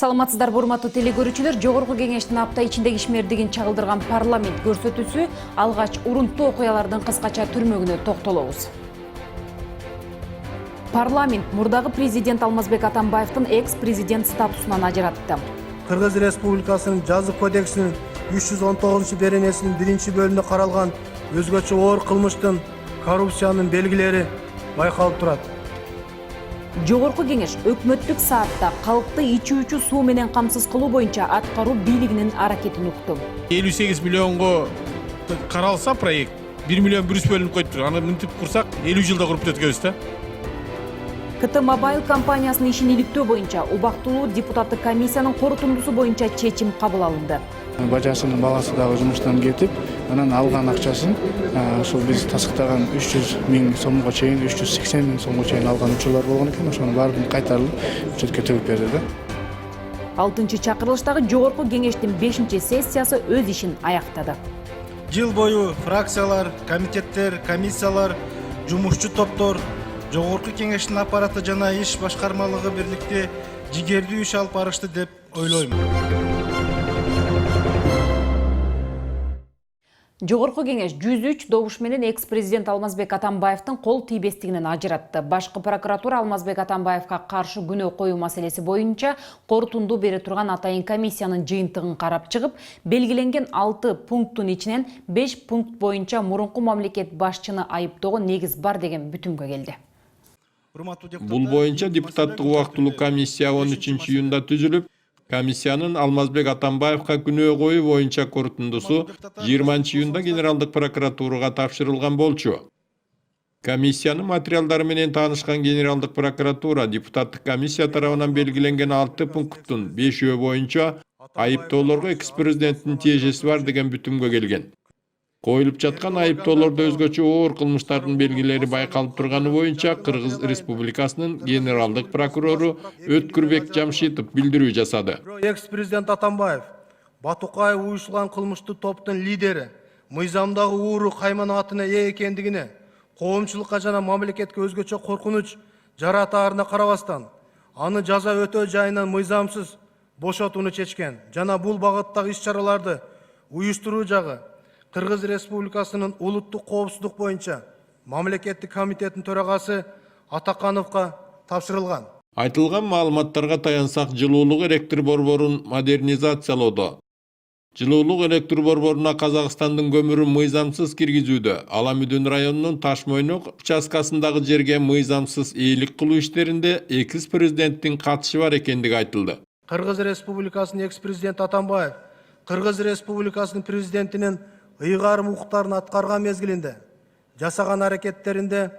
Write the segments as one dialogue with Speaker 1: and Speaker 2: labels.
Speaker 1: Саламатсыздар урматтуу телекөрүүчүлөр, Жогорку Кеңештин апта ичиндеги ишмердигин чагылдырган парламент көрсөтүүсү алгач урунттуу окуялардын кыскача түрмөгүнө токтолобуз. Парламент мурдагы президент Алмазбек Атамбаевдин экс-президент статусунан ажыратты.
Speaker 2: Кыргыз Республикасынын жазык кодексинин 319-беренесинин 1-бөлүмүндө каралган өзгөчө оор кылмыштын коррупциянын белгилери байкалып турат.
Speaker 1: Жогорку Кеңеш өкмөттүк саатта калкты ичүүчү суу менен камсыз кылуу боюнча аткаруу бийлигинин аракетин укту.
Speaker 3: 58 миллионго каралса проект 1 миллион 100 бөлүнүп коюптур. Аны мынтип курсак 50 жылда куруп өткөбүз да.
Speaker 1: КТ Мобайл компаниясынын ишин иликтөө боюнча убактылуу депутаттык комиссиянын корутундусу боюнча чечим кабыл алынды.
Speaker 4: Бажасынын баласы дагы жумуштан кетип, анан алган акчасын ошол биз тасыктаган 300 миң сомго чейин, 380 миң сомго чейин алган учурлар болгон экен. Ошонун баарын кайтарылып, бюджетке төгүп берди да.
Speaker 1: 6-чакырылыштагы Жогорку Кеңештин 5-сессиясы өз ишин аяктады.
Speaker 2: Жыл бою фракциялар, комитеттер, комиссиялар, жумушчу топтор, Жогорку Кеңештин аппараты жана иш башкармалыгы бирликте жигердүү иш алып барышты деп ойлойм.
Speaker 1: Жогорку Кеңеш 103 добуш менен экс-президент Алмазбек Атамбаевдин кол тийбестигинен ажыратты. Башкы прокуратура Алмазбек Атамбаевга каршы күнөө коюу маселеси боюнча корутунду бере турган атайын комиссиянын жыйынтыгын карап чыгып, белгиленген 6 пункттун ичинен 5 пункт боюнча мурунку мамлекет башчыны айыптоого негиз бар деген бүтүмгө келди.
Speaker 3: Бул боюнча депутаттык убактылуу комиссия 13-июнда түзүлүп, комиссиянын Алмазбек Атамбаевга күнөө коюу боюнча корутундусу 20-июнда генералдык прокуратурага тапшырылган болчу. Комиссиянын материалдары менен таанышкан генералдык прокуратура депутаттык комиссия тарабынан белгиленген 6 пункттун 5 боюнча айыптоолорго экс-президенттин тиешеси бар деген бүтүмгө келген. Коюлуп жаткан айыптоолордо өзгөчө оор кылмыштардын белгилери байкалып турганы боюнча Кыргыз Республикасынын генералдык прокурору Өткүрбек Жамшитов билдирүү жасады.
Speaker 2: Экс-президент Атамбаев Батукаев уюштурган кылмыштуу топтун лидери, мыйзамдагы ууру кайман атына ээ экендигине, коомчулукка жана мамлекетке өзгөчө коркунуч жаратаарына карабастан, аны жаза өтөө жайынан мыйзамсыз бошотууну чечкен жана бул багыттагы иш-чараларды уюштуруу жагы Кыргыз Республикасынын улуттук коопсуздук боюнча мамлекеттик комитеттин төрагасы Атакановго тапшырылган.
Speaker 3: Айтылган маалыматтарга таянсак, жылуулук электр борборун модернизациялоодо, жылуулук электр борборуна Казакстандын көмүрүн мыйзамсыз киргизүүдө, Аламүдүн районунун Ташмойнок участкасындагы жерге мыйзамсыз ээлик кылуу иштеринде экс-президенттин катышы бар экендиги айтылды.
Speaker 2: Кыргыз Республикасынын экс-президент Атамбаев Кыргыз Республикасынын президентинин ыйгарым укуктарын аткарган мезгилинде жасаган аракеттеринде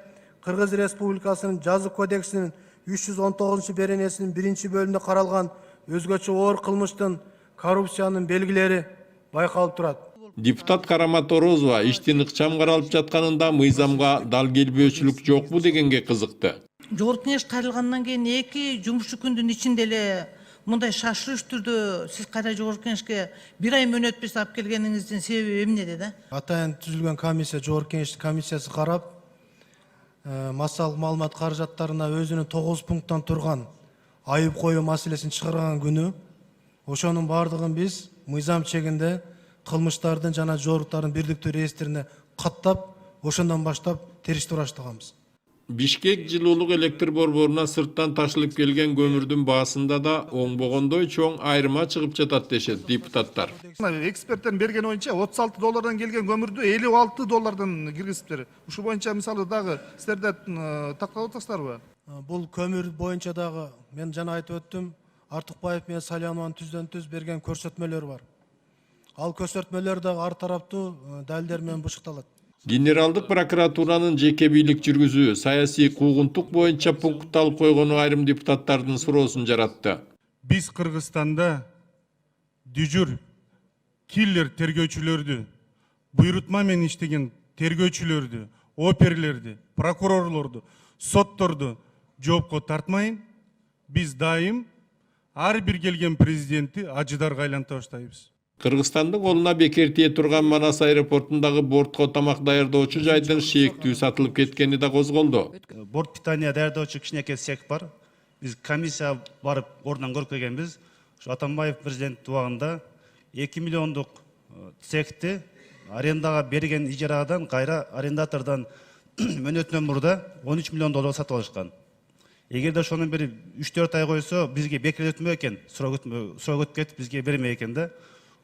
Speaker 2: Кыргыз Республикасынын жазык кодексинин 319-беренесинин 1-бөлүмүндө каралган өзгөчө оор кылмыштын коррупциянын белгилери байкалып турат.
Speaker 3: Депутат Карамат Орозова иштин ыкчам каралып жатканында мыйзамга дал келбөөчүлүк жокпу дегенге кызыкты.
Speaker 5: Жогорку Кеңеш кайрылгандан кийин 2 жумушчу күндүн ичинде эле мындай шашылыш түрдө сиз кайра Жогорку Кеңешке 1 ай мөөнөт берип алып келгениңиздин себеби эмнеде да?
Speaker 2: Атайын түзүлгөн комиссия, Жогорку Кеңештин комиссиясы карап, массалык маалымат каражаттарына өзүнүн 9 пункттан турган айып коюу маселесин чыгарган күнү, ошонун бардыгын биз мыйзам чегинде кылмыштардын жана жоруктардын бирдиктүү реестрине каттап, ошондон баштап териштире баштаганбыз.
Speaker 3: Бишкек жылуулук электр борборуна сырттан ташылып келген көмүрдүн баасында да оңбогондой чоң айырма чыгып жатат дешет депутаттар.
Speaker 6: Эксперттердин берген боюнча $36 келген көмүрдү $56 киргизиптир. Ушул боюнча мисалы дагы сиздерде тактап атасыздарбы?
Speaker 2: Бул көмүр боюнча дагы мен жана айтып өттүм, Артыкбаев менен Салянованын түздөн-түз берген көрсөтмөлөр бар. Ал көрсөтмөлөр дагы ар тараптуу далилдер менен бышыкталат.
Speaker 3: Генералдык прокуратуранын жеке бийлик жүргүзүү, саясий куугунтук боюнча пункт алып койгону айрым депутаттардын суроосун жаратты.
Speaker 7: Биз Кыргызстанда дүжүр, киллер тергөөчүлөрдү, буйрутма менен иштеген тергөөчүлөрдү, оперлерди, прокурорлорду, сотторду жоопко тартмайын, биз дайым ар бир келген президентти ажыдарга айланта баштайбыз.
Speaker 3: Кыргызстандын колуна бекер тие турган Манас аэропортундагы бортко тамак даярдоочу жайдын шектүү сатылып кеткени да козголду.
Speaker 8: Борт питания даярдоочу кичинекей цех бар. Биз комиссия барып ордон көрүп келгенбиз. Ушу Атамбаев президент убагында 2 миллиондук цехти арендага берген ижарадан кайра арендатордон мөөнөтүнөн мурда 13 миллион доллар сатып алышкан. Эгерде ошонун бери 3-4 ай койсо бизге бекер өтмөй экен, суроо өтүп кетип бизге бермей экен да.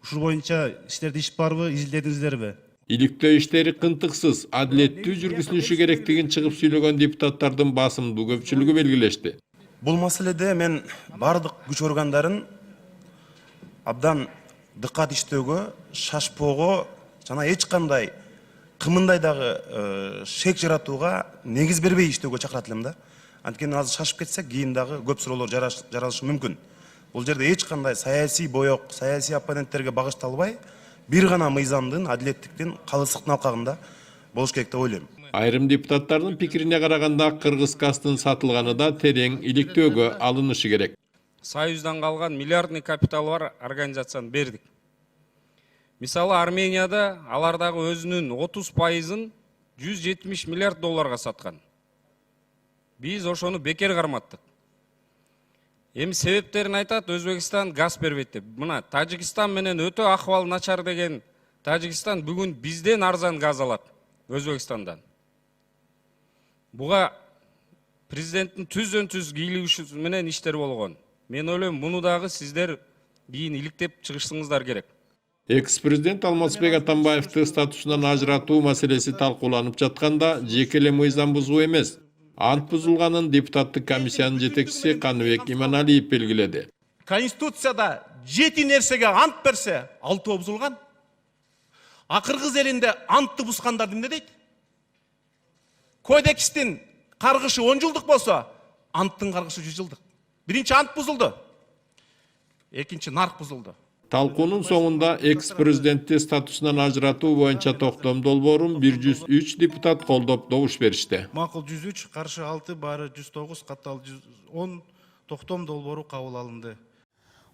Speaker 8: Ушул боюнча иштерди иш барбы, изилдедиңиздерби?
Speaker 3: Иликтөө иштери кынтыксыз, адилеттүү жүргүзүлүшү керектигин чыгып сүйлөгөн депутаттардын басымдуу көпчүлүгү белгилешти.
Speaker 9: Бул маселеде мен бардык күч органдарын абдан дыккат иштөөгө, шашпоого жана эч кандай кымындай дагы шек жаратууга негиз бербей иштөөгө чакырат элем да. Анткени азыр шашып кетсек, кийин дагы көп суроолор жаралышы мүмкүн. Бул жерде эч кандай саясий боек, саясий оппоненттерге багышталбай, бир гана мыйзамдын, адилеттиктин, калыстыктын алкагында болуш керек деп ойлойм.
Speaker 3: Айрым депутаттардын пикирине караганда Кыргыз газдын сатылганы да терең иликтөөгө алынышы керек.
Speaker 10: Союздан калган миллиардный капиталы бар организацияны бердик. Мисалы Арменияда алардагы өзүнүн 30%-ын 170 миллиард долларга саткан. Биз ошону бекер карматтык. Эми себептерин айтат, Өзбекстан газ бербейт деп. Мына Тажикстан менен өтө акыбалы начар деген Тажикстан бүгүн бизден арзан газ алат Өзбекстандан. Буга президенттин түздөн-түз кийлигиши менен иштер болгон. Мен ойлойм, муну дагы сиздер кийин иликтеп чыгышыңыздар керек.
Speaker 3: Экс-президент Алмазбек Атамбаевди статусунан ажыратуу маселеси талкууланып жатканда, жеке эле мыйзам бузуу эмес, ант бузулганын депутаттык комиссиянын жетекчиси Каныбек Иманалиев белгиледи.
Speaker 11: Конституцияда 7 нерсеге ант берсе, 6 бузулган. А Кыргыз элинде антты бузгандарды эмне дейт? Кодекстин каргышы 10 жылдык болсо, анттын каргышы 100 жылдык. Биринчи ант бузулду. Экинчи нарк бузулду.
Speaker 3: Талкуунун соңунда экс-президентти статусунан ажыратуу боюнча токтом долбоорун 103 депутат колдоп добуш беришти.
Speaker 6: Макул 103, каршы 6, баары 109, каттал 110 токтом долбоору кабыл алынды.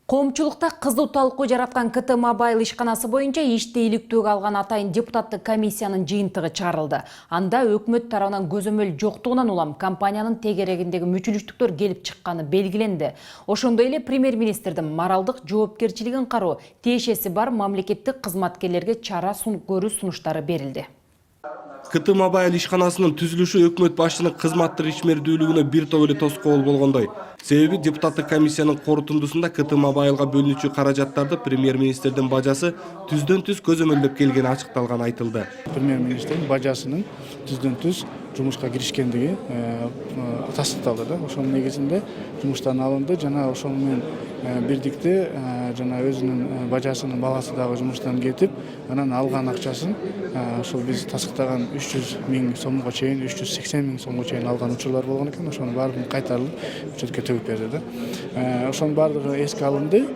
Speaker 1: Коомчулукта кызуу талкуу жараткан КТ Мобайл ишканасы боюнча иште иликтөөгө алган атайын депутаттык комиссиянын жыйынтыгы чыгарылды. Анда өкмөт тарабынан көзөмөл жоктугунан улам компаниянын тегерегиндеги мүчүлүштүктөр келип чыкканы белгиленди. Ошондой эле премьер-министрдин моралдык жоопкерчилигин кароо, тиешеси бар мамлекеттик кызматкерлерге чара көрүү сунуштары берилди.
Speaker 12: КТ Мобайл ишканасынын түзүлүшү өкмөт башчынын кызматтык ишмердүүлүгүнө бир топ эле тоскоол болгондой. Себеби депутаттык комиссиянын корутундусунда КТ Мобайлга бөлүнүүчү каражаттарды премьер-министрдин бажасы түздөн-түз көзөмөлдөп келгени ачыкталганы айтылды.
Speaker 4: Премьер-министрдин бажасынын түздөн-түз жумушка киришкендиги тастыкталды да. Ошонун негизинде жумуштан алынды жана ошону менен бирдикте жана өзүнүн бажасынын баласы дагы жумуштан кетип, анан алган акчасын ошол биз тастыктаган 300 миң сомго чейин, 380 миң сомго чейин алган учурлар болгон экен. Ошонун баардыгын кайтарылып бюджетке төгүп берди да. Ошонун баардыгы эске алынды.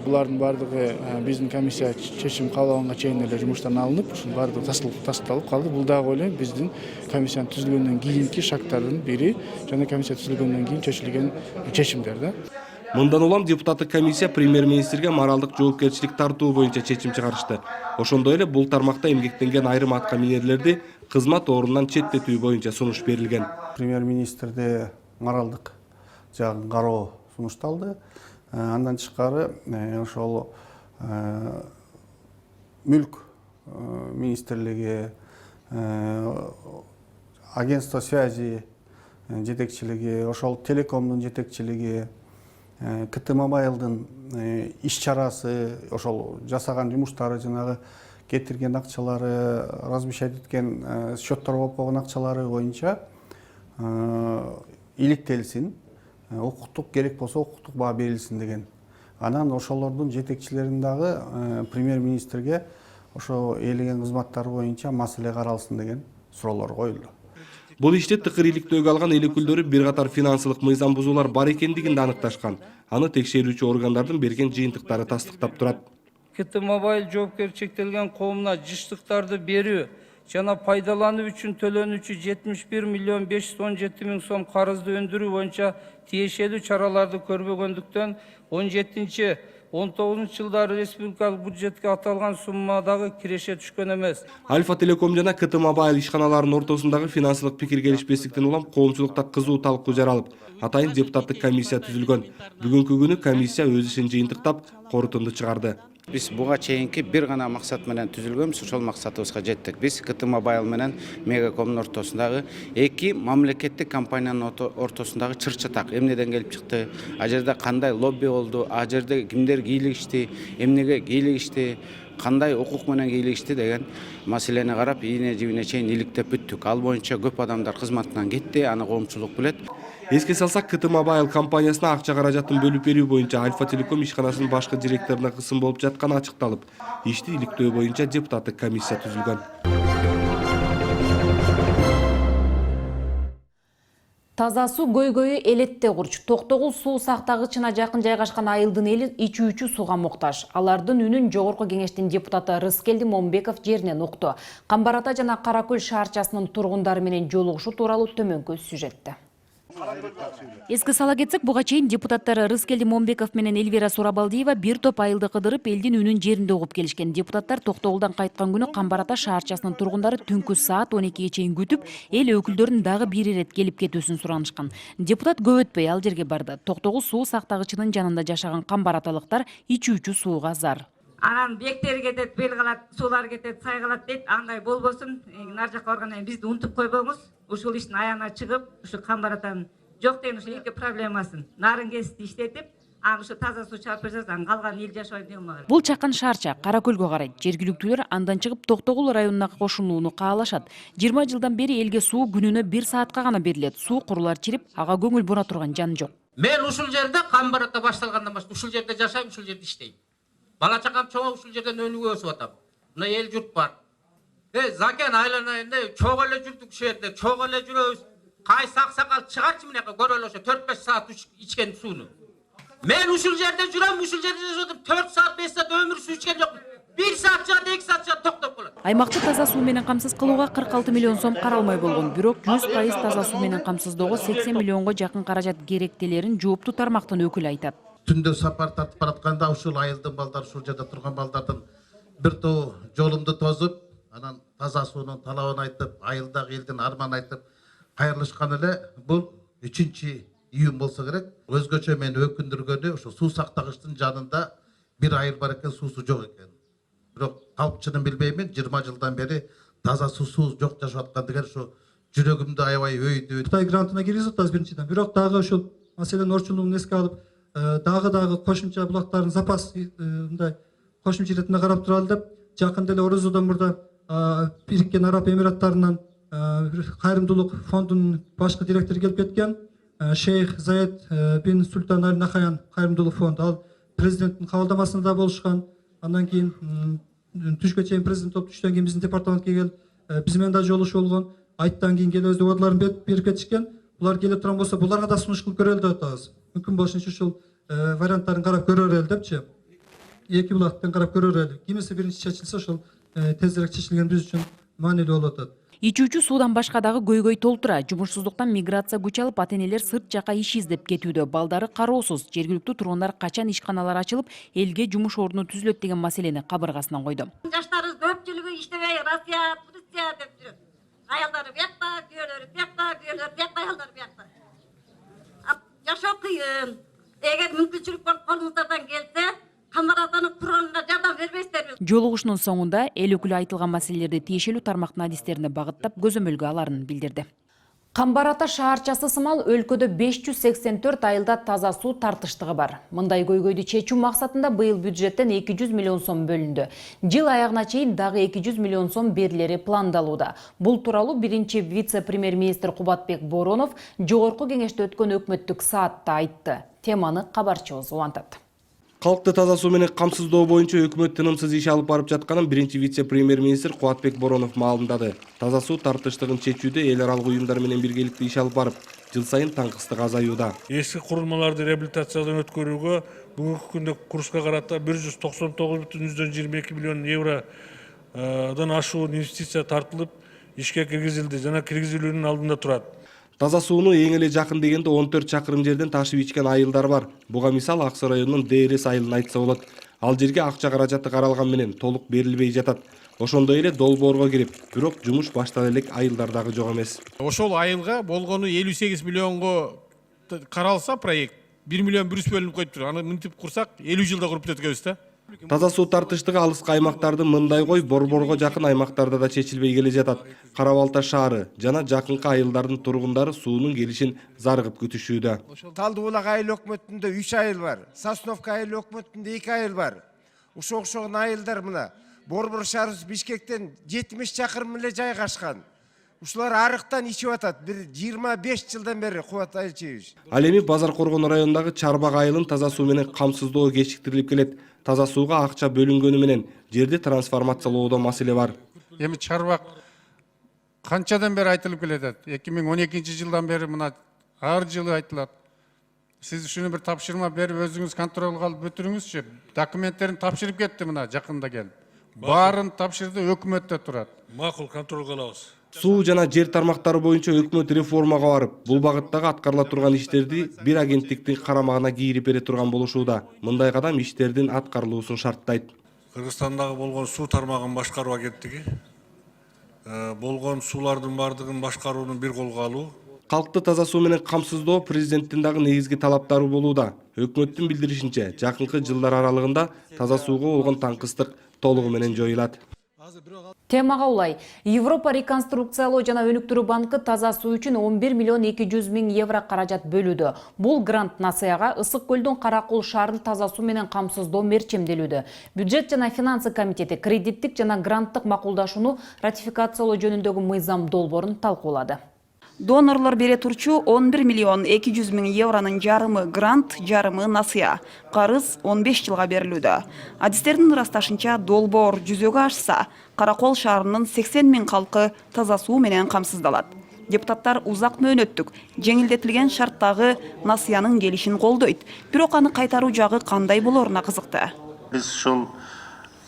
Speaker 4: Булардын баардыгы биздин комиссия чечим кабыл чейин эле жумуштан алынып, ошонун баардыгы тасталып калды. Бул дагы ойлойм биздин комиссиянын түзүлгөндөн кийинки шарттардын бири жана комиссия түзүлгөндөн кийин чечилген чечимдер да.
Speaker 12: Мындан улам депутаттык комиссия премьер-министрге моралдык жоопкерчилик тартуу боюнча чечим чыгарышты. Ошондой эле бул тармакта эмгектенген айрым аткаминерлерди кызмат ордунан четтетүү боюнча сунуш берилген.
Speaker 13: Премьер-министрде моралдык жагын кароо сунушталды. Андан тышкары ошол мүлк министрлиги, агентство связи жетекчилиги, ошол телекомдун жетекчилиги, КТ Мобайлдын иш чарасы, ошол жасаган жумуштары, жанагы кетирген акчалары, размещать эткен счеттор болуп койгон акчалары боюнча иликтелсин, укуктук керек болсо укуктук баа берилсин деген. Анан ошолордун жетекчилерин дагы премьер-министрге ошо ээлеген кызматтары боюнча маселе каралсын деген суроолор коюлду.
Speaker 12: Бул иште тыкыр иликтөөгө алган эл өкүлдөрү бир катар финансылык мыйзам бузуулар бар экендигин да аныкташкан. Аны текшерүүчү органдардын берген жыйынтыктары тастыктап турат.
Speaker 14: КТ Мобайл жоопкерчиликке чектелген коомуна жыштыктарды берүү жана пайдалануу үчүн төлөнүүчү 71 миллион 517 миң сом карызды өндүрүү боюнча тиешелүү чараларды көрбөгөндүктөн 17 19-жылдары республикалык бюджетке аталган суммадагы киреше түшкөн эмес.
Speaker 12: Альфа Телеком жана КТ Мобайл ишканаларынын ортосундагы финансылык пикир келишпестиктен улам коомчулукта кызуу талкуу жаралып, атайын депутаттык комиссия түзүлгөн. Бүгүнкү күнү комиссия өз ишин жыйынтыктап, корутунду чыгарды.
Speaker 15: Biz буга чейинки бир гана максат менен түзүлгөнбүз, ошол максатыбызга жеттик. Биз КТ Мобайл менен Мегакомдун ортосундагы эки мамлекеттик компаниянын ортосундагы чыр-чатак эмнеден келип чыкты, а жерде кандай лобби болду, а жерде кимдер кийлигишти, эмнеге кийлигишти, кандай укук менен кийлигишти деген маселени карап, ийине жибине чейин иликтеп бүттүк. Ал боюнча көп адамдар кызматынан кетти, аны коомчулук билет.
Speaker 12: Эске салсак, КТ Мобайл компаниясына акча каражатын бөлүп берүү боюнча Альфа Телеком ишканасынын башкы директоруна кысым болуп жатканы ачыкталып, ишти иликтөө боюнча депутаттык комиссия түзүлгөн.
Speaker 1: Таза суу көйгөйү элетте курч. Токтогул суу сактагычына жакын жайгашкан айылдын эли ичүүчү сууга муктаж. Алардын үнүн Жогорку кеңештин депутаты Рыскелди Момбеков жеринен укту. Камбар Ата жана Кара Көл шаарчасынын тургундары менен жолугушуу тууралуу төмөнкү сюжетте. Эске сала кетсек, буга чейин депутаттар Рыскелди Момбеков менен Эльвира Сурабалдиева бир топ айылды кыдырып, элдин үнүн жеринде угуп келишкен. Депутаттар Токтогулдан кайткан күнү Камбар Ата шаарчасынын тургундары түнкү саат 12-ге чейин күтүп, эл өкүлдөрүн дагы бир ирет келип кетүүсүн суранышкан. Депутат көп өтпөй ал жерге барды. Токтогул суу сактагычынын жанында жашаган камбар аталыктар ичүүчү сууга зар.
Speaker 16: Анан бектери кетет, бел калат, суулар кетет, сай калат дейт. Андай болбосун. Нар жакка баргандан кийин бизди унутуп койбоңуз. Ушул иштин аягына чыгып, ушу Камбар Атанын жок деген ушу эки проблемасын нарын кесипти иштетип, анан ушу таза суу чыгарып берсеңиз, калган эл жашабайт деген мага.
Speaker 1: Бул чакан шаарча Кара Көлгө карайт. Жергиликтүүлөр андан чыгып Токтогул районуна кошулууну каалашат. 20 жылдан бери элге суу күнүнө 1 саатка гана берилет. Суу курулар чирип, ага көңүл бура турган жан жок.
Speaker 17: Мен ушул жерде Камбар Ата башталгандан баштап ушул жерде жашайм, ушул жерде иштейм. Бала чакам чоң ушул жерден өнүгүп өсүп атам. Мына эл журт бар. Закен айланайында чоң эле жүрдүк ушул жерде, чоң эле жүрөбүз. Кайсы аксакал чыгарчы мынакы көрөлү ошо 4-5 саат ичкен сууну. Мен ушул жерде жүрөм, ушул жерде жашадым, 4 саат 5 саат өмүр суу ичкен жокмун. 1 саат жаат, 2 саат жаат токтоп калат.
Speaker 1: Аймакты таза суу менен камсыз кылууга 46 миллион сом каралмай болгон. Бирок 100% таза суу менен камсыздоого 80 миллионго жакын каражат керектелерин жооптуу тармактын өкүлү айтат.
Speaker 18: Түндө сапар тартып баратканда ушул айылдын балдары, ушул жерде турган балдардын бир тоо жолумду тосуп, анан таза суунун талабын айтып, айылдагы элдин арманын айтып кайрылышкан эле. Бул 3-июнь болсо керек. Өзгөчө мени өкүндүргөнү ушу суу сактагычтын жанында бир айыл бар экен, суусу жок экен. Бирок калпчынын билбеймин, 20 жылдан бери таза суу жок жашап аткан деген ушу жүрөгүмдү аябай өйдү.
Speaker 19: Кытай грантына киргизип атабыз биринчиден. Бирок дагы ушул маселенин орчундугун эске алып, дагы кошумча булактардын запас мындай кошумча иретине карап туралы деп, жакында эле Орозодон мурда Бириккен Араб Эмираттарынан кайрымдуулук фондунун башкы директору келип кеткен. Шейх Заид бин Султан Аль Нахаян кайрымдуулук фонду. Ал президенттин кабылдамасында болушкан. Андан кийин түшкө чейин президент болуп түштөн кийин биздин департаментке келип, биз менен да жолугушуу болгон. Айттан кийин келип өз договорларын берип кетишкен. Булар келе турган болсо, буларга да сунуш кылып көрөлү деп атабыз. Мүмкүн болушунча ушул варианттарын карап көрөлү депчи. Эки булактан карап көрөлү. Кимиси биринчи чечилсе, ошол тезирээк чечилген биз үчүн маанилүү болуп атат.
Speaker 1: Ичүүчү суудан башка дагы көйгөй толтура. Жумушсуздуктан миграция күч алып, ата-энелер сырт жака иш издеп кетүүдө. Балдары кароосуз. Жергиликтүү тургундар качан ишканалар ачылып, элге жумуш ордуну түзүлөт деген маселени кабыргасынан койду.
Speaker 16: Жаштарыбыз көпчүлүгү иштебей, Россия, Турция деп жүрөт. Аялдары биякта, күйөөлөрү биякта, күйөөлөр биякта, аялдары биякта. Жашоо кыйын. Эгер мүмкүнчүлүк болуп колуңуздардан келсе, Камбар Атанын курганына жардам бербейсиздерби?
Speaker 1: Жолугушуунун соңунда эл өкүлү айтылган маселелерди тиешелүү тармактын адистерине багыттап, көзөмөлгө аларын билдирди. Камбар Ата шаарчасы сымал өлкөдө 584 айылда таза суу тартыштыгы бар. Мындай көйгөйдү чечүү максатында быйыл бюджеттен 200 миллион сом бөлүндү. Жыл аягына чейин дагы 200 миллион сом берилери пландалууда. Бул тууралуу биринчи вице-премьер-министр Кубатбек Боронов Жогорку кеңеште өткөн өкмөттүк саатта айтты. Теманы кабарчыбыз улантат.
Speaker 12: Калкты таза суу менен камсыздоо боюнча өкмөт тынымсыз иш алып барып жатканын биринчи вице-премьер-министр Кубатбек Боронов маалымдады. Таза суу тартыштыгын чечүүдө эл аралык уюмдар менен биргеликте иш алып барып, жыл сайын таңкыстык азаюуда.
Speaker 20: Эски курулмаларды реабилитациядан өткөрүүгө бүгүнкү күндө курска карата 199,22 миллион евродан ашуун инвестиция тартылып, ишке киргизилди жана киргизилүүнүн алдында турат.
Speaker 12: Таза сууну эң эле жакын дегенде 14 чакырым жерден ташып ичкен айылдар бар. Буга мисал Ак Суу районунун Дээрес айылын айтса болот. Ал жерге акча каражаты каралган менен толук берилбей жатат. Ошондой эле долбоорго кирип, бирок жумуш баштала элек айылдар дагы жок эмес.
Speaker 7: Ошол айылга болгону 58 миллионго каралса проект 1 миллион 100 бөлүнүп коюптур. Аны мынтип курсак 50 жылда куруп бүткөбүз да.
Speaker 12: Таза суу тартыштыгы алыскы аймактардын мындай кой Борборго жакын аймактарда да чечилбей келе жатат. Кара Балта шаары жана жакынкы айылдардын тургундары суунун келишин зарыгып күтүшүүдө.
Speaker 21: Талды Булак айыл өкмөтүндө 3 айыл бар. Сосновка айыл өкмөтүндө 2 айыл бар. Ушогон айылдар мына Борбор шаары Бишкектен 70 чакырым эле жайгашкан. Ушулар арыктан ичип атат. Бир 25 жылдан бери кубат айыл чебиз.
Speaker 12: Ал эми Базар Коргон районундагы Чарбак айылын таза суу менен камсыздоо кечиктирилип келет. Таза сууга акча бөлүнгөнү менен жерди трансформациялоодо маселе бар.
Speaker 7: Эми Чарбак канчадан бери айтылып келет. 2012-жылдан бери мына ар жылы айтылат. Сиз ушуну бир тапшырма берип өзүңүз контролго алып өтүрүңүзчү. Документтерин тапшырып кетти мына жакында келип. Баарын тапшырды, өкмөттө турат. Макул, контролго алабыз.
Speaker 12: Суу жана жер тармактары боюнча өкмөт реформага барып, бул багыттагы аткарыла турган иштерди бир агенттиктин карамагына кийирип бере турган болушууда. Мындай кадам иштердин аткарылуусун шарттайт.
Speaker 20: Кыргызстандагы болгон суу тармагын башкаруу агенттиги болгон суулардын бардыгын башкаруунун бир колго алуу.
Speaker 12: Калкты таза суу менен камсыздоо президенттин дагы негизги талаптары болууда. Өкмөттүн билдиришинче, жакынкы жылдар аралыгында таза сууга болгон таңкыстык толугу менен жоюлат.
Speaker 1: Темага улай. Европа реконструкциялоо жана өнүктүрүү банкы таза суу үчүн 11 миллион 200 миң евро каражат бөлүүдө. Бул грант Насыяга Ысык көлдүн Каракол шаарын таза суу менен камсыздоо мерчемделүүдө. Бюджет жана финансы комитети кредиттик жана гранттык макулдашууну ратификациялоо жөнүндөгү мыйзам долбоорун талкуулады.
Speaker 22: Донорлор бере турчу 11 миллион 200 миң евронун жарымы грант, жарымы насыя. Карыз 15 жылга берилүүдө. Адистердин ырасташынча долбоор жүзөгө ашса, Каракол шаарынын 80 миң калкы таза суу менен камсыздалат. Депутаттар узак мөөнөттүк, жеңилдетилген шарттагы насыянын келишин колдойт. Бирок аны кайтаруу жагы кандай болоруна кызыкты.
Speaker 23: Биз ушул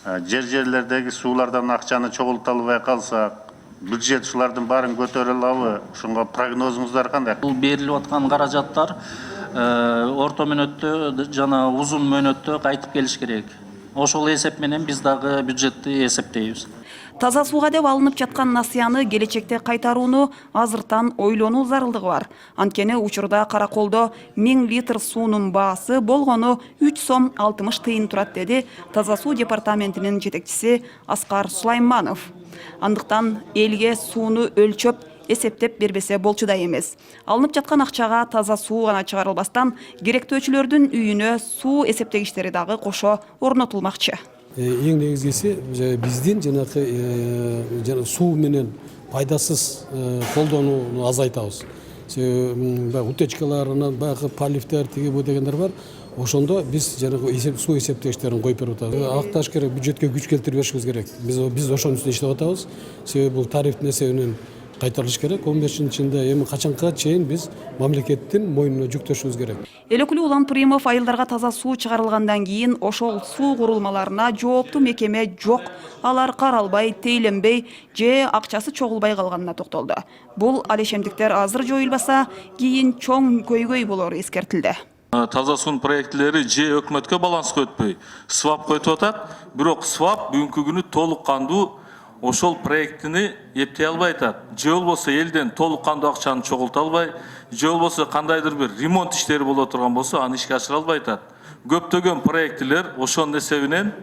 Speaker 23: жерлердеги суулардан акчаны чогулта албай калсак, бюджет ушулардын баарын көтөрө алабы? Ошонго прогнозуңуздар кандай?
Speaker 24: Бул берилип аткан каражаттар орто мөөнөттө жана узун мөөнөттө кайтып келиш керек. Ошол эсеп менен биз дагы бюджетти эсептейбиз.
Speaker 22: Таза сууга деп алынып жаткан насыяны келечекте кайтарууну азыртан ойлонуу зарылдыгы бар. Анткени учурда Караколдо 1000 литр суунун баасы болгону 3 сом 60 тыйын турат, деди Таза суу департаментинин жетекчиси Аскар Сулайманов. Андыктан элге сууну өлчөп эсептеп бербесе болчудай эмес. Алынып жаткан акчага таза суу гана чыгарылбастан керектөөчүлөрдүн үйүнө суу эсептегичтери дагы кошо орнотулмакчы.
Speaker 25: Эң негизгиси биздин жанагы суу менен пайдасыз колдонууну азайтабыз. Утечкаларынан баягы полифтер тиги бу дегендер бар. Ошондо биз жанагы суу эсептегичтерин коюп берип атабыз. Акташ керек, бюджетке күч келтирип беришибиз керек. Биз ошонун үстүнө иштеп атабыз. Себеби бул тарифтин эсебинен кайтарылыш керек. 15-жылда эми качанга чейин биз мамлекеттин мойнуна жүктөшүбүз керек.
Speaker 22: Эл өкүлү Улан Туримов айылдарга таза суу чыгарылгандан кийин ошол суу курулмаларына жооптуу мекеме жок, алар каралбай, тейлөнбөй же акчасы чогулбай калганына токтолду. Бул алешемдиктер азыр жоюлбаса, кийин чоң көйгөй болору эскертилди.
Speaker 26: Таза суунун проекттери же өкмөткө баланска өтпөй, свапка өтүп атат. Бирок свап бүгүнкү күнү толук кандуу ошол проектини эптей албай атат. Же болбосо элден толук кандуу акчаны чогулта албай, же болбосо кандайдыр бир ремонт иштери боло турган болсо аны ишке ашыра албай атат. Көптөгөн проекттер ошонун эсебинен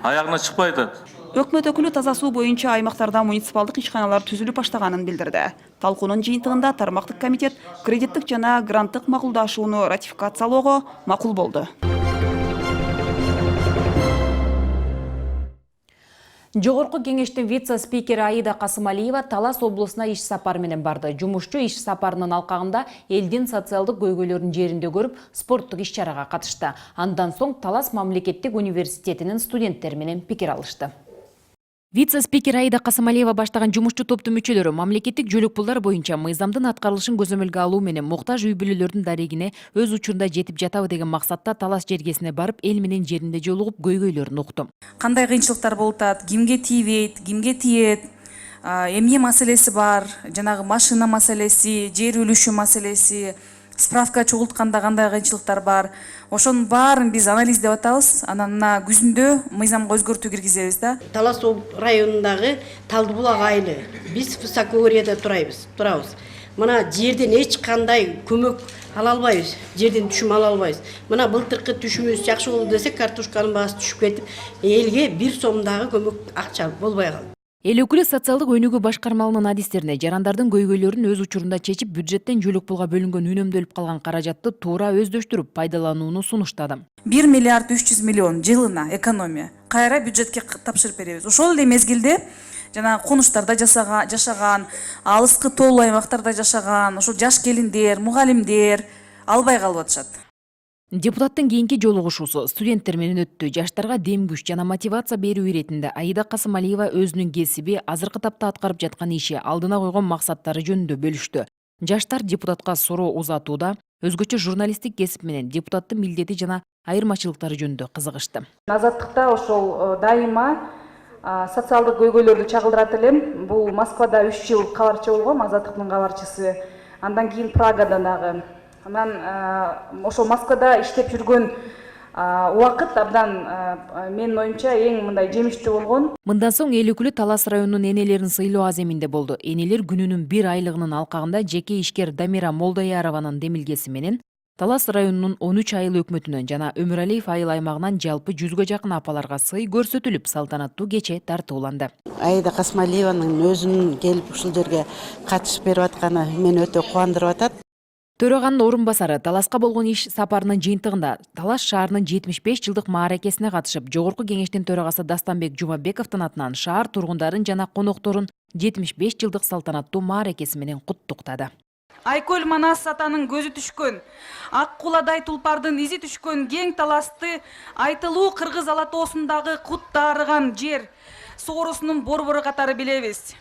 Speaker 26: аягына чыкпай атат.
Speaker 22: Өкмөт өкүлү таза суу боюнча аймактарда муниципалдык ишканалар түзүлүп баштаганын билдирди. Талкуунун жыйынтыгында тармактык комитет кредиттик жана гранттык макулдашууну ратификациялоого макул болду.
Speaker 1: Жогорку кеңештин вице-спикери Аида Касымалиева Талас облусуна иш сапары менен барды. Жумушчу иш сапарынын алкагында элдин социалдык көйгөйлөрүн жеринде көрүп, спорттук иш-чарага катышты. Андан соң Талас мамлекеттик университетинин студенттери менен пикир алышты. Вице-спикер Аида Касымалиева баштаган жумушчу топтун мүчөлөрү мамлекеттик жөлөк пулдар боюнча мыйзамдын аткарылышын көзөмөлгө алуу менен муктаж үй бүлөлөрдүн дарегине өз учурунда жетип жатабы деген максатта Талас жергесине барып, эл менен жеринде жолугуп көйгөйлөрүн укту.
Speaker 27: Кандай кыйынчылыктар болуп атат, кимге тийбейт, кимге тиет,
Speaker 2: эмне маселеси бар, жанагы машина маселеси, жер үлүшү маселеси, справка чогултканда кандай кыйынчылыктар бар. Ошонун баарын биз анализдеп атабыз. Анан мына күзүндө мыйзамга өзгөртүү киргизебиз да.
Speaker 5: Талас районундагы Талдыбулак айылы. Биз высокогорьеде турабыз. Мына жерден эч кандай көмөк ала албайбыз. Жерден түшүм ала албайбыз. Мына былтыркы түшүмүбүз жакшы болду десек, картошканын баасы түшүп кетип, элге 1 сомдагы көмөк акча болбой калды.
Speaker 1: Эл өкүлү социалдык өнүгүү башкармалыгынын адистерине жарандардын көйгөйлөрүн өз учурунда чечип, бюджеттен жөлөк пулга бөлүнгөн үнөмдөлүп калган каражатты туура өздөштүрүп пайдаланууну сунуштады.
Speaker 2: 1 миллиард 300 миллион жылына экономия кайра бюджетке тапшырып беребиз. Ошол эле мезгилде жана конуштарда жашаган, алыскы тоолуу аймактарда жашаган, ошо жаш келиндер, мугалимдер албай калып атышат.
Speaker 1: Депутаттын кийинки жолугушуусу студенттер менен өттү. Жаштарга дем күч жана мотивация берүү иретинде Аида Касымалиева өзүнүн кесиби, азыркы тапта аткарып жаткан иши, алдына койгон максаттары жөнүндө бөлүштү. Жаштар депутатка суроо узатууда өзгөчө журналисттик кесип менен депутаттын милдети жана айырмачылыктары жөнүндө кызыгышты.
Speaker 8: Азаттыкта ошол дайыма социалдык көйгөйлөрдү чагылдырат элем. Бул Москвада 3 жыл кабарчы болгом, Азаттыктын кабарчысы. Андан кийин Прагада дагы. Анан ошол Москвада иштеп жүргөн убакыт абдан менин оюмча эң мындай жемиштүү болгон.
Speaker 1: Мындан соң эл өкүлү Талас районунун энелерин сыйлоо аземинде болду. Энелер күнүнүн 1 айлыгынын алкагында жеке ишкер Дамира Молдаярованын демилгеси менен Талас районунун 13 айыл өкмөтүнөн жана Өмүралиев айыл аймагынан жалпы 100гө жакын апаларга сый көрсөтүлүп, салтанаттуу кече тартууланды.
Speaker 9: Аида Касымалиеванын өзүнүн келип ушул жерге катышып берип атканы мени өтө кубандырып атат.
Speaker 1: Төраганын орун басары Таласка болгон иш сапарынын жыйынтыгында Талас шаарынын 75 жылдык мааракесине катышып, Жогорку кеңештин төрагасы Дастанбек Жумабековдун атынан шаар тургундарын жана конокторун 75 жылдык салтанаттуу мааракеси менен куттуктады.
Speaker 2: Айкөл Манас атанын көзү түшкөн, ак куладай тулпардын изи түшкөн кең Таласты айтылуу кыргыз алатоосундагы кут дарыган жер соорусунун борбору катары билебиз.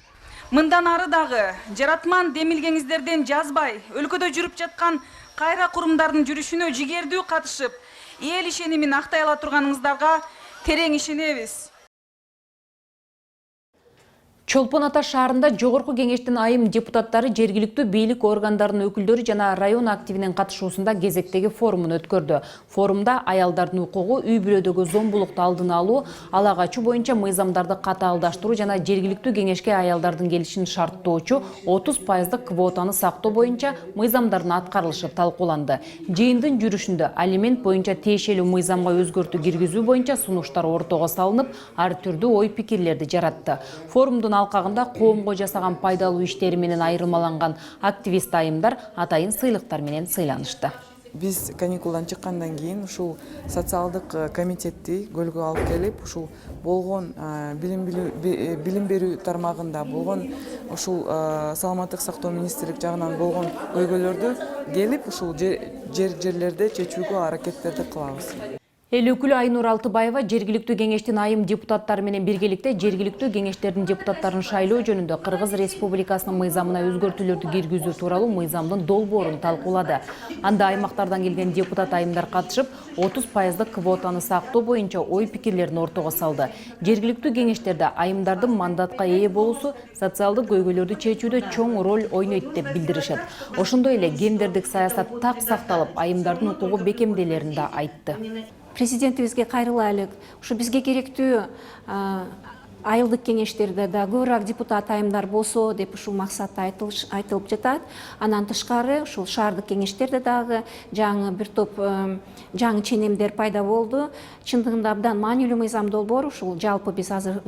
Speaker 2: Мындан ары дагы жаратман демилгеңиздерден жазбай, өлкөдө жүрүп жаткан кайра курумдардын жүрүшүнө жигердүү катышып, эл ишенимин актай ала турганыңыздарга терең ишенебиз.
Speaker 1: Чолпон Ата шаарында Жогорку кеңештин айым депутаттары жергиликтүү бийлик органдарынын өкүлдөрү жана район активинин катышуусунда кезектеги форумун өткөрдү. Форумда аялдардын укугу, үй бүлөдөгү зомбулукту алдын алуу, ала качуу боюнча мыйзамдарды катаалдаштыруу жана жергиликтүү кеңешке аялдардын келишин шарттоочу 30% квотаны сактоо боюнча мыйзамдардын аткарылышы талкууланды. Жыйындын жүрүшүндө алимент боюнча тиешелүү мыйзамга өзгөртүү киргизүү боюнча сунуштар ортого салынып, ар түрдүү ой пикирлерди жаратты. Форумдун алкагында коомго жасаган пайдалуу иштери менен айырмаланган активист айымдар атайын сыйлыктар менен сыйланышты.
Speaker 10: Биз каникулдан чыккандан кийин ушул социалдык комитетти көлгө алып келип, ушул болгон билим берүү тармагында болгон ушул саламаттык сактоо министрлик жагынан болгон көйгөйлөрдү келип, ушул жерлерде чечүүгө аракеттерди кылабыз.
Speaker 1: Эл өкүлү Айнур Алтыбаева жергиликтүү кеңештин айым депутаттары менен биргеликте жергиликтүү кеңештердин депутаттарын шайлоо жөнүндө Кыргыз Республикасынын мыйзамына өзгөртүүлөрдү киргизүү тууралуу мыйзамдын долбоорун талкуулады. Анда аймактардан келген депутат айымдар катышып, 30% квотаны сактоо боюнча ой пикирлерин ортого салды. Жергиликтүү кеңештерде айымдардын мандатка ээ болуусу социалдык көйгөйлөрдү чечүүдө чоң роль ойнойт деп билдиришет. Ошондой эле гендердик саясат так сакталып, айымдардын укугу бекемделерин да айтты.
Speaker 11: Президентибизге кайрылайлык. Ушу бизге керектүү айылдык кеңештерде да көбүрөөк депутат айымдар болсо деп ушул максатта айтылып жатат. Анан тышкары ушул шаардык кеңештерде дагы жаңы бир топ жаңы ченемдер пайда болду. Чындыгында абдан маанилүү мыйзам долбоор, ушул жалпы биз азыр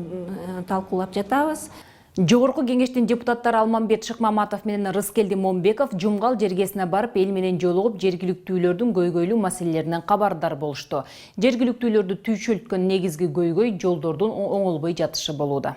Speaker 11: талкуулап жатабыз.
Speaker 1: Жогорку кеңештин депутаттары Алмамбет Шыкмаматов менен Рыскелди Момбеков Жумгал жергесине барып, эл менен жолугуп, жергиликтүүлөрдүн көйгөйлүү маселелеринен кабардар болушту. Жергиликтүүлөрдү түйшөлткөн негизги көйгөй жолдордун оңолбой жатышы болууда.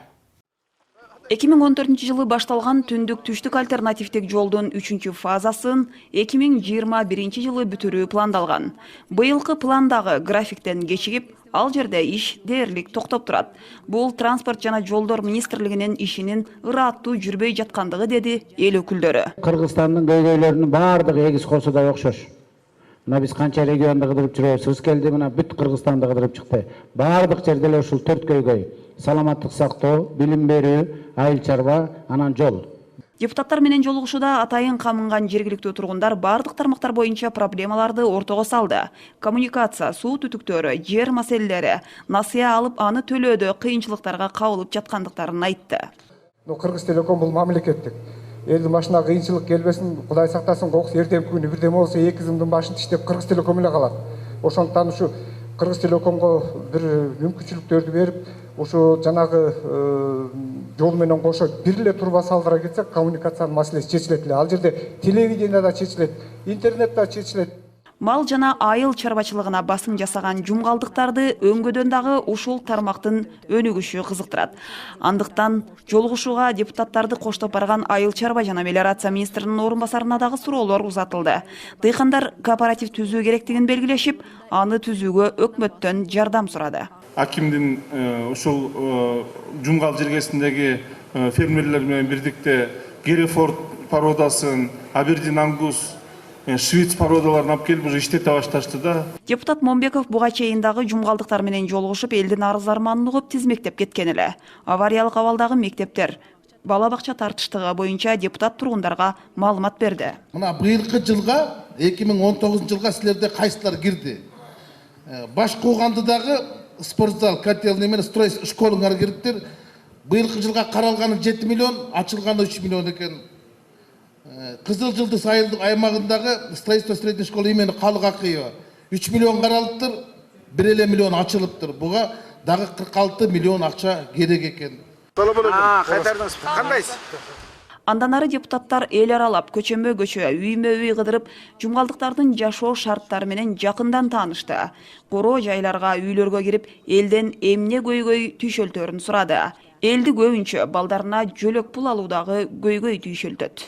Speaker 22: 2014 жылы башталган түндүк-түштүк альтернативдик жолдун 3-чү фазасын 2021 жылы бүтүрүү пландалган. Быйылкы пландагы графиктен кечигип, ал жерде иш дээрлик токтоп турат. Бул транспорт жана жолдор министрлигинин ишинин ыраттуу жүрбөй жаткандыгы, деди эл өкүлдөрү.
Speaker 27: Кыргызстандын көйгөйлөрүнүн баардыгы эгиз косудай окшош.
Speaker 3: Мына биз канча регионду кыдырып жүрөбүз. Сыз келди, мына бүт Кыргызстанды кыдырып чыкты. Бардык жерде эле ушул 4 көйгөй: саламаттык сактоо, билим берүү, айыл чарба, анан жол.
Speaker 22: Депутаттар менен жолугушууда атайын камынган жергиликтүү тургундар бардык тармактар боюнча проблемаларды ортого салды. Коммуникация, суу түтүктөрү, жер маселелери, насыя алып аны төлөөдө кыйынчылыктарга кабылып жаткандыктарын айтты.
Speaker 4: Кыргыз Телеком бул мамлекеттик. Элдин башына кыйынчылык келбесин, Кудай сактасын, кокус эртеңки күнү бирдеме болсо эки кызымдын башын тиштеп Кыргыз Телеком эле калат. Ошондуктан ушу Кыргыз Телекомго бир мүмкүнчүлүктөрдү берип, ушу жанагы жол менен кошо бир эле турба салдыра кетсек, коммуникациянын маселеси чечилет эле. Ал жерде телевидение да чечилет, интернет да чечилет.
Speaker 22: Мал жана айыл чарбачылыгына басым жасаган жумгалдыктарды өңгөдөн дагы ушул тармактын өнүгүшү кызыктырат. Андыктан жолугушууга депутаттарды коштоп барган айыл чарба жана мелиорация министринин орун басарына дагы суроолор узатылды. Дыйкандар кооператив түзүү керектигин белгилешип, аны түзүүгө өкмөттөн жардам сурады.
Speaker 6: Акимдин ушул жумгал жергесиндеги фермерлер менен бирдикте Герефорд породасын, Абердин Ангус, Швейц породаларын алып келип уже иштете башташты да.
Speaker 22: Депутат Момбеков буга чейин дагы жумгалдыктар менен жолугушуп, элдин арыз-арманын угуп тизмектеп кеткен эле. Авариялык абалдагы мектептер, бала бакча тартыштыгы боюнча депутат тургундарга маалымат берди.
Speaker 18: Мына быйылкы жылга 2019 жылга силерде кайсылар кирди? Баш кууганды дагы спортзал, котельный менен строй школуңар кириптир. Быйылкы жылга каралганы 7 миллион, ачылганы 3 миллион экен. Кызыл жылдыз айылдык аймагындагы строительство средней школы имени Калык Акыева 3 миллион каралыптыр, 1 миллион ачылыптыр. Буга дагы 46 миллион акча керек экен.
Speaker 21: Кайтардыңыз. Кандайсыз?
Speaker 22: Андан ары депутаттар эл аралап, көчөмө-көчө, үймө-үй кыдырып, жумгалдыктардын жашоо шарттары менен жакындан таанышты. Короо жайларга, үйлөргө кирип, элден эмне көйгөй түйшөлтөрүн сурады. Элди көбүнчө балдарына жөлөк пул алуудагы көйгөй түйшөлтөт.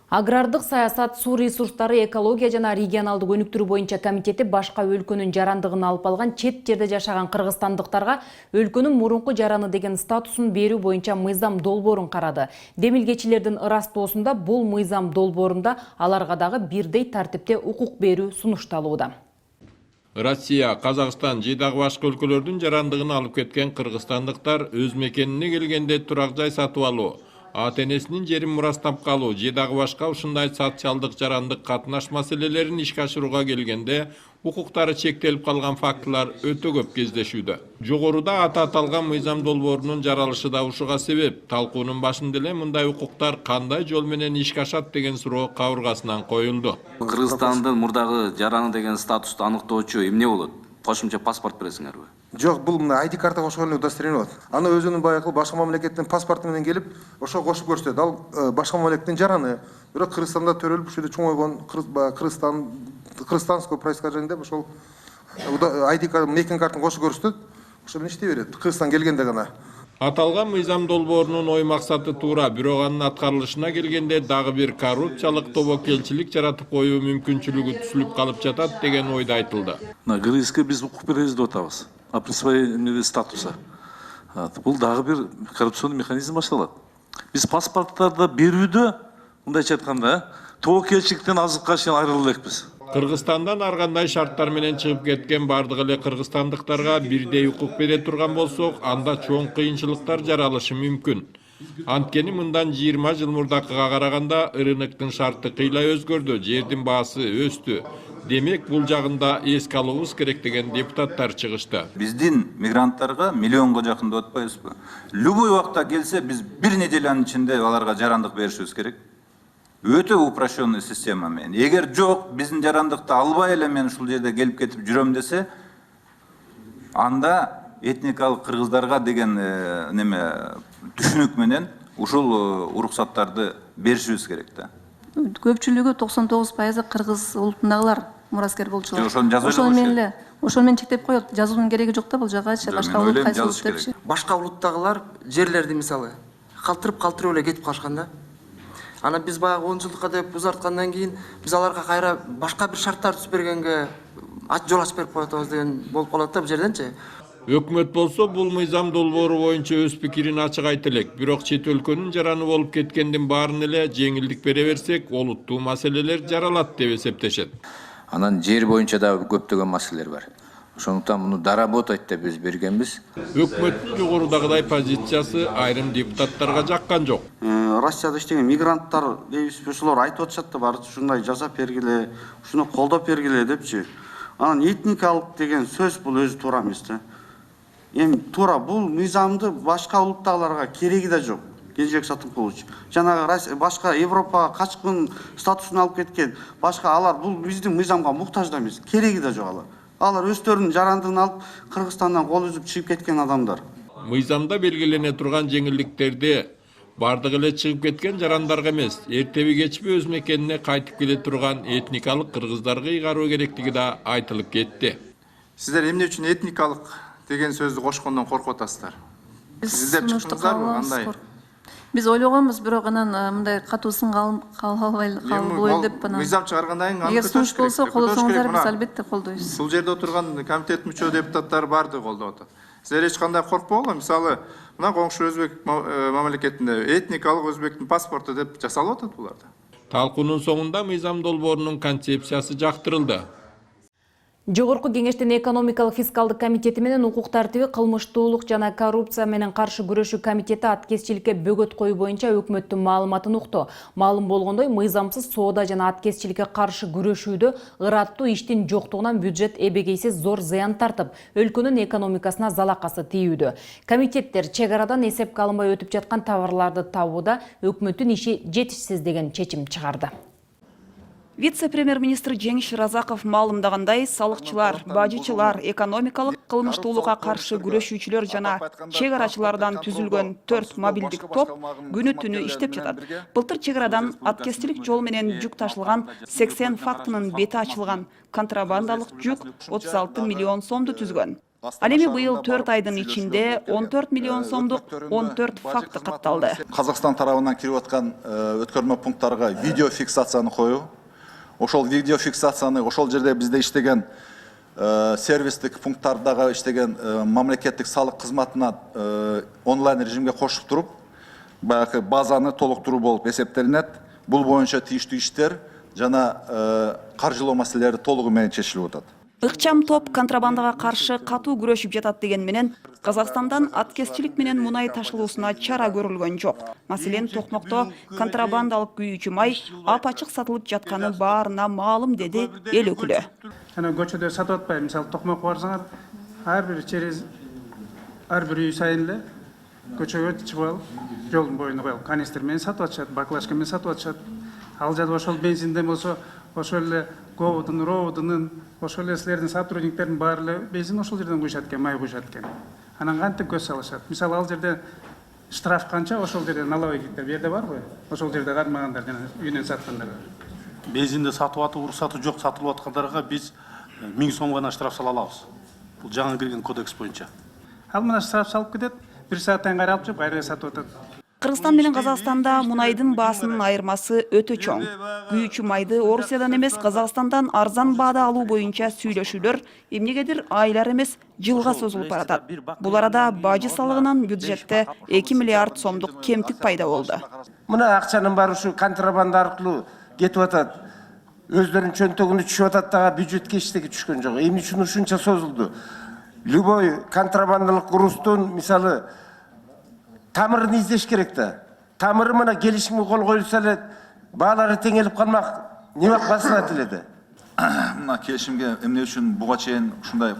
Speaker 1: Агрардык саясат, суу ресурстары, экология жана регионалдык өнүктүрүү боюнча комитети башка өлкөнүн жарандыгын алып алган чет жерде жашаган кыргызстандыктарга өлкөнүн мурунку жараны деген статусун берүү боюнча мыйзам долбоорун карады. Демилгечилердин ырастоосунда бул мыйзам долбоорунда аларга дагы бирдей тартипте укук берүү сунушталууда.
Speaker 13: Россия, Казакстан же дагы башка өлкөлөрдүн жарандыгын алып кеткен кыргызстандыктар өз мекенине келгенде турак жай сатып алуу, ата-энесинин жерин мурастап калуу же дагы башка ушундай социалдык жарандык катнаш маселелерин ишке ашырууга келгенде укуктары чектелип калган фактылар өтө көп кездешүүдө. Жогоруда аталган мыйзам долбоорунун жаралышы да ушуга себеп. Талкуунун башында эле мындай укуктар кандай жол менен ишке ашат деген суроо кабыргасынан коюлду.
Speaker 14: Кыргызстандын мурдагы жараны деген статусту аныктоочу эмне болот? Кошумча паспорт бересиңерби?
Speaker 15: Жок, бул мына ID карта кошкон эле удостоверение болот. Аны өзүнүн баягы башка мамлекеттин паспорту менен келип, ошо кошуп көрсөтөт. Ал башка мамлекеттин жараны, бирок Кыргызстанда төрөлүп, ушул жерде чоңойгон кыргызстанского происхождения деп ошол ID карта, мекен картын кошуп көрсөтөт. Ошо менен иштей берет. Кыргызстан келгенде гана.
Speaker 13: Аталган мыйзам долбоорунун ой максаты туура, бирок анын аткарылышына келгенде дагы бир коррупциялык тобокелчилик жаратып коюу мүмкүнчүлүгү түзүлүп калып жатат деген ойду айтылды.
Speaker 14: На ГРСке биз укук беребиз деп атабыз. А присвоение статуса. Бул дагы бир коррупционный механизм башталат. Биз паспорттарды берүүдө, мындайча айтканда, тобокелчиликтен азыркыга чейин айрыла элекпиз.
Speaker 13: Кыргызстандан ар кандай шарттар менен чыгып кеткен бардык эле кыргызстандыктарга бирдей укук бере турган болсок, анда чоң кыйынчылыктар жаралышы мүмкүн. Анткени мындан 20 жыл мурдакыга караганда рыноктун шарты кыйла өзгөрдү, жердин баасы өстү. Демек, бул жагында эске алуубуз керек деген депутаттар чыгышты.
Speaker 27: Биздин мигранттарга миллионго жакын деп атпайбызбы? Любой убакта келсе, биз бир неделянын ичинде аларга жарандык беришибиз керек. Өтө упрощенный система менен. Эгер жок, биздин жарандыкты албай эле мен ушул жерде келип кетип жүрөм десе, анда этникалык кыргыздарга деген түшүнүк менен ушул уруксаттарды беришибиз керек да.
Speaker 28: Көпчүлүгү 99% кыргыз улутундагылар мураскер болчулар.
Speaker 15: Ошону
Speaker 28: менен чектеп коет. Жазуунун кереги жок да бул жагачы. Башка улут кайсы улут депчи.
Speaker 15: Башка улуттагылар жерлерди мисалы калтырып эле кетип калышканда. Ана биз баягы 10 жылдыкка деп узарткандан кийин биз аларга кайра башка бир шарттар түзүп бергенге жол ачып берип коетабыз деген болуп калат да бул жерденчи.
Speaker 13: Өкмөт болсо бул мыйзам долбоору боюнча өз пикирин ачык айта элек. Бирок чет өлкөнүн жараны болуп кеткендин баарын эле жеңилдик бере берсек, олуттуу маселелер жаралат деп эсептешет.
Speaker 7: Анан жер боюнча да көптөгөн маселелер бар. Ошондуктан муну доработать деп биз бергенбиз.
Speaker 13: Өкмөттүн жогорудагыдай позициясы айрым депутаттарга жаккан жок.
Speaker 12: Россияда иштеген мигранттар дейбиз, ошолор айтып атышат да бар, ушундай жасап бергиле, ушуну колдоп бергиле депчи. Анан этникалык деген сөз бул өзү туура эмес да. Эми туура бул мыйзамды башка улуттагыларга кереги да жок. Кенжебек Сатынкулович, жанагы башка Европага качкын статусун алып кеткен, башка алар бул биздин мыйзамга муктаж да эмес, кереги да жок алар. Алар өздөрүнүн жарандыгын алып Кыргызстандан кол үзүп чыгып кеткен адамдар.
Speaker 13: Мыйзамда белгилене турган жеңилдиктерди бардык эле чыгып кеткен жарандарга эмес, эртеби кечпи өз мекенине кайтып келе турган этникалык кыргыздарга ыйгаруу керектиги да айтылып кетти.
Speaker 16: Сиздер эмне үчүн этникалык деген сөздү кошкондон коркуп атасыздар? Сиздер чыктыңыздарбы кандай?
Speaker 28: Биз ойлогонбуз, бирок анан мындай катуусын кабыл деп анан.
Speaker 16: Мыйзам чыгаргандан кийин аны
Speaker 28: көтөрүш болсо колдосоңуздар, биз албетте колдойбуз.
Speaker 16: Бул жерде отурган комитет мүчө депутаттары барды колдоп атат. Сиздер эч кандай коркпогула, мисалы, мына коңшу өзбек мамлекетинде этникалык өзбектин паспорту деп жасалып атат буларда.
Speaker 13: Талкуунун соңунда мыйзам долбоорунун концепциясы жактырылды.
Speaker 1: Жогорку кеңештин экономикалык фискалдык комитети менен укук тартиби, кылмыштуулук жана коррупция менен каршы күрөшүү комитети аткезчиликке бөгөт коюу боюнча өкмөттүн маалыматын укту. Маалым болгондой, мыйзамсыз соода жана аткезчиликке каршы күрөшүүдө ыраттуу иштин жоктугунан бюджет эбегейсиз зор зыян тартып, өлкөнүн экономикасына залакасы тийүүдө. Комитеттер чек арадан эсепке алынбай өтүп жаткан товарларды табууда өкмөттүн иши жетишсиз деген чечим чыгарды.
Speaker 22: Вице-премьер-министр Жеңиш Разаков маалымдагандай, салыкчылар, бажычылар, экономикалык кылмыштуулукка каршы күрөшүүчүлөр жана чек арачылардан түзүлгөн 4 мобилдик топ күнү-түнү иштеп жатат. Былтыр чек арадан аткезчилик жол менен жүк ташылган 80 фактынын бети ачылган, контрабандалык жүк 36 миллион сомду түзгөн. Ал эми быйыл 4 айдын ичинде 14 миллион сомдук 14 факты катталды.
Speaker 17: Казакстан тарабынан кирип аткан өткөрмө пункттарга видео фиксацияны коюу, ошол видео фиксацияны ошол жерде бизде иштеген сервистик пункттардагы иштеген мамлекеттик салык кызматына онлайн режимге кошуп туруп, баягы базаны толуктуруу болуп эсептелинет. Бул боюнча тийиштүү иштер жана каржылоо маселелери толугу менен чечилип атат.
Speaker 22: Ыкчам топ контрабандага каршы катуу күрөшүп жатат деген менен Казакстандан аткезчилик менен мунай ташылуусуна чара көрүлгөн жок. Маселен, Токмокто контрабандалык күйүүчү май ап-ачык сатылып жатканы баарына маалым, деди эл өкүлү.
Speaker 19: Ана көчөдө сатып атпайбы, мисалы Токмокко барсаңар, ар бир үй сайын эле көчөгө чыгып алып, жолдун боюна коюп, канистр менен сатып атышат, баклажка менен сатып атышат. Ал жерде ошол бензинден болсо, ошол эле говудун, роудунун, ошол эле силердин сотрудниктердин баары эле бензин ошол жерден куйшат экен, май куйшат экен. Анан кантип көз салышат? Мисалы, ал жерде штраф канча, ошол жерде налоговиктер жерде барбы? Ошол жерде кармагандар жана үйүнөн саткандар.
Speaker 20: Бензинди сатып атуу уруксаты жок сатылып аткандарга биз 1000 сом гана штраф сала алабыз. Бул жаңы кирген кодекс боюнча.
Speaker 19: Ал мына штраф салып кетет, 1 сааттан кайра алып чыгып, кайра сатып атат.
Speaker 22: Кыргызстан менен Казакстанда мунайдын баасынын айырмасы өтө чоң. Күйүүчү майды Орусиядан эмес, Казакстандан арзан баада алуу боюнча сүйлөшүүлөр эмнегедир айлар эмес, жылга созулуп баратат. Бул арада бажы салыгынан бюджетте 2 миллиард сомдук кемтик пайда болду.
Speaker 21: Мына акчанын баары ушу контрабанда аркылуу кетип атат. Өздөрүнүн чөнтөгүнө түшүп атат дагы бюджетке эчтеке түшкөн жок. Эмне үчүн ушунча созулду? Любой контрабандалык груздун, мисалы, тамырын издеш керек да. Тамыры мына келишимге кол коюлса эле баалары теңелип калмак, неме басылат эле да.
Speaker 27: Мына келишимге эмне үчүн буга чейин ушундай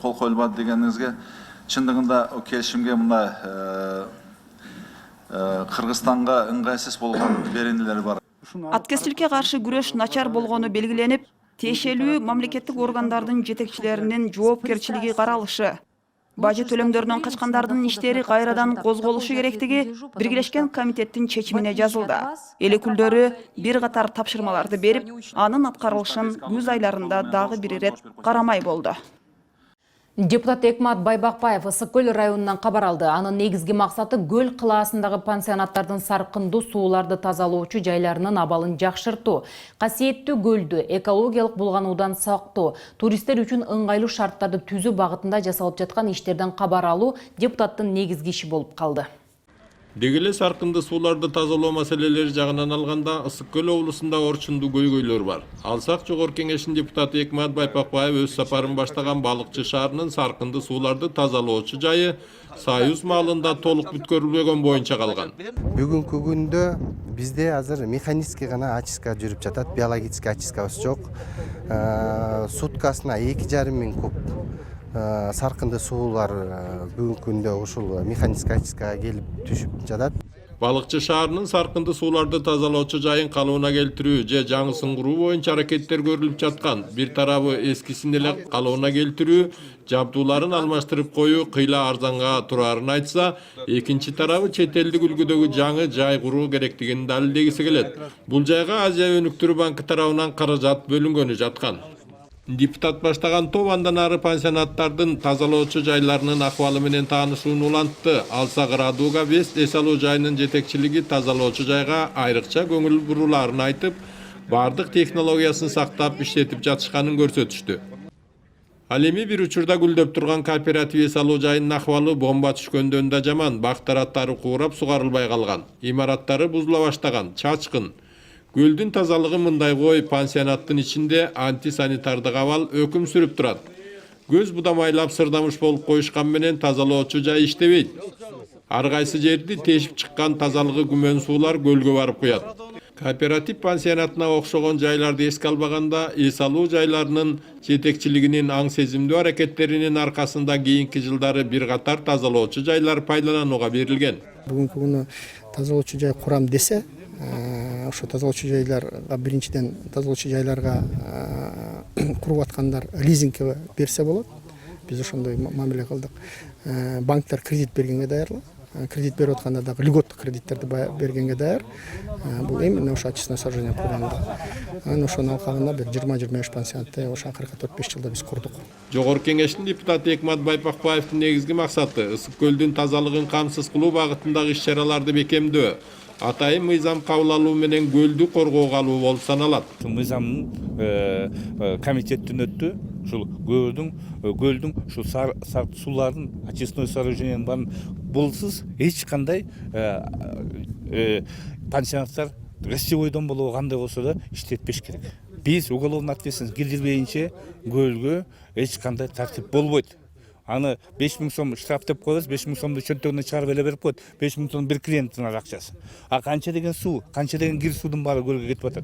Speaker 27: кол коюлбады дегениңизге, чындыгында о келишимге мына Кыргызстанга ыңгайсыз болгон беренелер бар.
Speaker 22: Аткезчиликке каршы күрөш начар болгону белгиленип, тиешелүү мамлекеттик органдардын жетекчилеринин жоопкерчилиги каралышы, бажы төлөмдөрүнөн качкандардын иштери кайрадан козголушу керектиги Биргелешкен комитеттин чечимине жазылды. Эл өкүлдөрү бир катар тапшырмаларды берип, анын аткарылышын күз айларында дагы бир ирет карамай болду.
Speaker 1: Депутат Экмат Байбакбаев Ысык-Көл районунан кабар алды. Анын негизги максаты Көл кылаасындагы пансионаттардын саркындуу сууларды тазалоочу жайларынын абалын жакшыртуу, касиеттүү көлдү экологиялык булгануудан сактоо, туристтер үчүн ыңгайлуу шарттарды түзүү багытында жасалып жаткан иштерден кабар алуу депутаттын негизги иши болуп калды.
Speaker 13: Деги эле саркынды сууларды тазалоо маселелери жагынан алганда Ысык көл облусунда орчундуу көйгөйлөр бар. Алсак жогорку кеңештин депутаты Экмат Байпакбаев өз сапарын баштаган Балыкчы шаарынын саркынды сууларды тазалоочу жайы Союз маалында толук бүткөрүлбөгөн боюнча калган.
Speaker 2: Бүгүнкү күндө бизде азыр механический гана очистка жүрүп жатат, биологический очисткабыз жок. Суткасына 2,5 миң куб саркынды суулар бүгүнкү күндө ушул механический очисткага келип түшүп жатат.
Speaker 13: Балыкчы шаарынын саркынды сууларды тазалоочу жайын калыбына келтирүү же жаңысын куруу боюнча аракеттер көрүлүп жаткан. Бир тарабы эскисин эле калыбына келтирүү, жабдууларын алмаштырып коюу кыйла арзанга турарын айтса, экинчи тарабы чет элдик үлгүдөгү жаңы жай куруу керектигин далилдегиси келет. Бул жайга Азия өнүктүрүү банкы тарабынан каражат бөлүнгөнү жаткан. Депутат баштаган топ андан ары пансионаттардын тазалоочу жайларынын акыбалы менен таанышууну улантты. Алсак Радуга Вест эс алуу жайынын жетекчилиги тазалоочу жайга айрыкча көңүл буруларын айтып, бардык технологиясын сактап иштетип жатышканын көрсөтүштү. Ал эми бир учурда гүлдөп турган кооператив эс алуу жайынын акыбалы бомба түшкөндөн да жаман. Бактараттары куурап сугарылбай калган, имараттары бузула баштаган, чачкын. Гөлдүн тазалыгы мындай кой, пансионаттын ичинде антисанитардык абал өкүм сүрүп турат. Көз будамайлап сырдамыш болуп коюшкан менен тазалоочу жай иштебейт. Ар кайсы жерди тешип чыккан тазалыгы күмөн суулар көлгө барып куят. Кооператив пансионатына окшогон жайларды эске албаганда, эс алуу жайларынын жетекчилигинин аң сезимдүү аракеттеринин аркасында кийинки жылдары бир катар тазалоочу жайлар пайдаланууга берилген.
Speaker 5: Бүгүнкү күнү тазалоочу жай курам десе, ошо тазалоочу жайларга биринчиден тазалоочу жайларга куруп аткандар лизингке берсе болот. Биз ошондой мамиле кылдык. Банктар кредит бергенге даярла. Кредит берип атканда дагы льготтук кредиттерди бергенге даяр. Бул именно ошо очистное сооружение курганда. Анан ошонун алкагында бир 20-25 пансионатты ошо акыркы 4-5 жылда биз курдук.
Speaker 13: Жогорку кеңештин депутаты Экмат Байпакбаевдин негизги максаты Ысык көлдүн тазалыгын камсыз кылуу багытындагы иш-чараларды бекемдөө. Атайын мыйзам кабыл алуу менен көлдү коргоого алуу болуп саналат.
Speaker 8: Мыйзамдын комитеттен өттү. Ушул көлдүн ушул суулардын очистное сооружениенин барын булсуз эч кандай пансионаттар гостевойдон болобу кандай болсо да иштетпеш керек. Биз уголовный ответственность киргизбейинче көлгө эч кандай тартип болбойт. Аны 5 миң сом штраф деп коебуз, 5 миң сомду чөнтөгүнө чыгарып эле берип коет. 5 миң сом бир клиенттин акчасы. А канча деген суу, канча деген кир суудун баары көлгө кетип атат.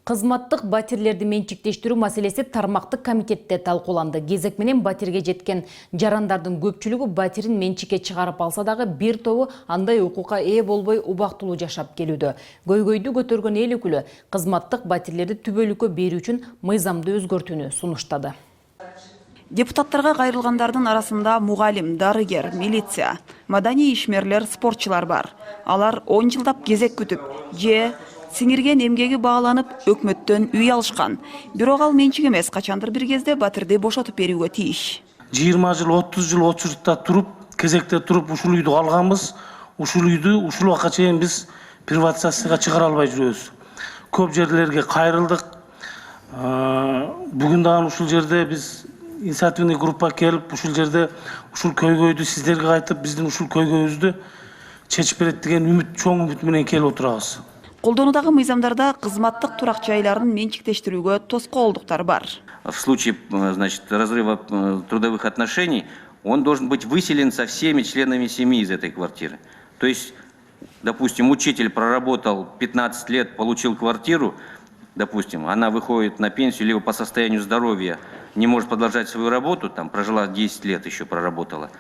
Speaker 1: Кызматтык батирлерди менчиктештирүү маселеси тармактык комитетте талкууланды. Кезек менен батирге жеткен жарандардын көпчүлүгү батирин менчикке чыгарып алса дагы бир тобу андай укукка ээ болбой убактылуу жашап келүүдө. Көйгөйдү көтөргөн эл өкүлү кызматтык батирлерди түбөлүккө берүү үчүн мыйзамды өзгөртүүнү сунуштады.
Speaker 22: Депутаттарга кайрылгандардын арасында мугалим, дарыгер, милиция, маданий ишмерлер, спортчулар бар. Алар 10 жылдап кезек күтүп, же сиңирген эмгеги бааланып өкмөттөн үй алышкан. Бирок ал менчик эмес, качандыр бир кезде батирди бошотуп берүүгө тийиш.
Speaker 20: 20 жыл, 30 жыл очередьте туруп, кезекте туруп ушул үйдү алганбыз. Ушул үйдү ушул убакка чейин биз приватизацияга чыгара албай жүрөбүз. Көп жерлерге кайрылдык. Бүгүн дагы ушул жерде биз инициативный группа келип, ушул жерде ушул көйгөйдү сиздерге айтып, биздин ушул көйгөйүбүздү чечип берет деген үмүт, чоң үмүт менен келип отурабыз.
Speaker 22: Колдонуудагы мыйзамдарда кызматтык турак жайларын менчиктештирүүгө тоскоолдуктар бар.
Speaker 9: В случае, значит, разрыва трудовых отношений, он должен быть выселен со всеми членами семьи из этой квартиры. То есть, допустим, учитель проработал 15 лет, получил квартиру, допустим, она выходит на пенсию либо по состоянию здоровья, не может продолжать свою работу, там прожила 10 лет еще проработала.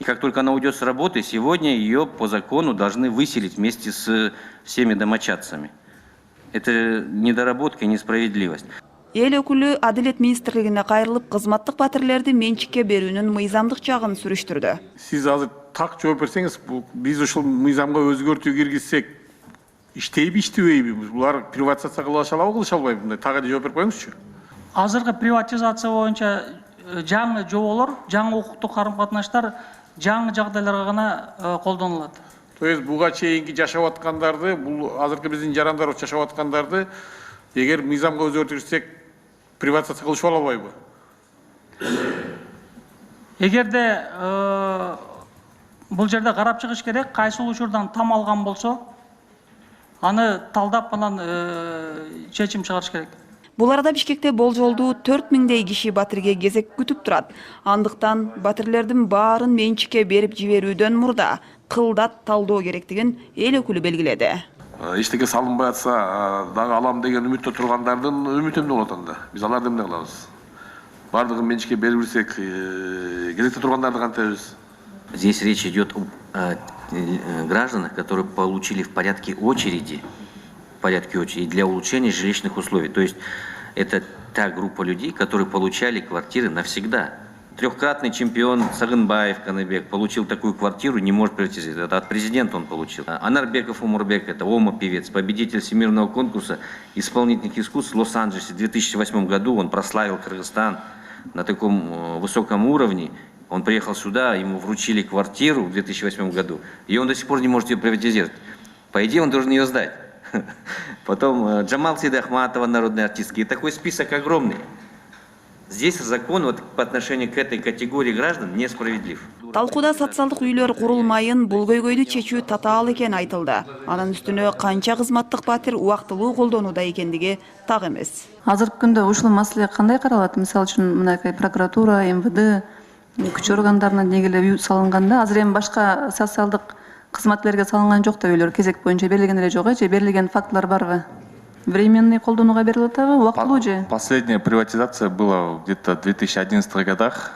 Speaker 9: И как только она уйдет с работы, сегодня ее по закону должны выселить вместе с всеми домочадцами. Это недоработка и несправедливость.
Speaker 22: Эл өкүлү Адилет министрлигине кайрылып, кызматтык батирлерди менчикке берүүнүн мыйзамдык жагын сүрүштүрдү.
Speaker 23: Сиз азыр так жооп берсеңиз, биз ушул мыйзамга өзгөртүү киргизсек, иштейби, иштебейби? Булар приватизация кылыша алабы, кылыша албайбы? Мындай так жооп берип коюңузчу.
Speaker 24: Азыркы приватизация боюнча жаңы жоболор, жаңы укуктук карым-катнаштар жаңы жагдайларга гана колдонулат.
Speaker 23: То есть буга чейинки жашап аткандарды, бул азыркы биздин жарандар жашап аткандарды эгер мыйзамга өзгөртүрсөк приватизация кылышып албайбы?
Speaker 24: Эгерде Бул жерде карап чыгыш керек, кайсы учурдан там алган болсо, аны талдап анан чечим чыгарыш керек.
Speaker 22: Бул арада Бишкекте болжолдуу 4000дей киши батирге кезек күтүп турат. Андыктан батирлердин баарын менчикке берип жиберүүдөн мурда кылдат талдоо керектигин эл өкүлү белгиледи.
Speaker 23: Эчтеке салынбай атса дагы алам деген үмүттө тургандардын үмүтү эмне болот анда? Биз аларды эмне кылабыз? Бардыгын менчикке берип берсек, кезекте тургандарды кантебиз?
Speaker 9: Здесь речь идет о гражданах, которые получили в порядке очереди для улучшения жилищных условий. То есть это та группа людей, которые получали квартиры навсегда. Трехкратный чемпион Сагынбаев Каныбек получил такую квартиру, не может приватизировать. Это от президента он получил. Анарбеков Умурбек, это ОМО-певец, победитель всемирного конкурса исполнительных искусств в Лос-Анджелесе в 2008 году. Он прославил Кыргызстан на таком высоком уровне. Он приехал сюда, ему вручили квартиру в 2008 году, и он до сих пор не может ее приватизировать. По идее, он должен ее сдать. Потом Джамал Сейдахматова, народная артистка. И такой список огромный. Здесь закон вот по отношению к этой категории граждан несправедлив.
Speaker 22: Талкууда социалдык үйлөр курулмайын бул көйгөйдү чечүү татаал экени айтылды. Анын үстүнө канча кызматтык батир убактылуу колдонууда экендиги так эмес.
Speaker 28: Азыркы күндө ушул маселе кандай каралат? Мисалы үчүн мынакай прокуратура, МВД, күч органдарына дегеле үй салынганда, азыр эми башка социалдык кызматкерлерге салынган жок да үйлөр кезек боюнча берилген эле жок, же берилген фактылар барбы? Временный колдонууга берилип атабы, убактылуу же?
Speaker 23: Последняя приватизация была где-то в 2011 годах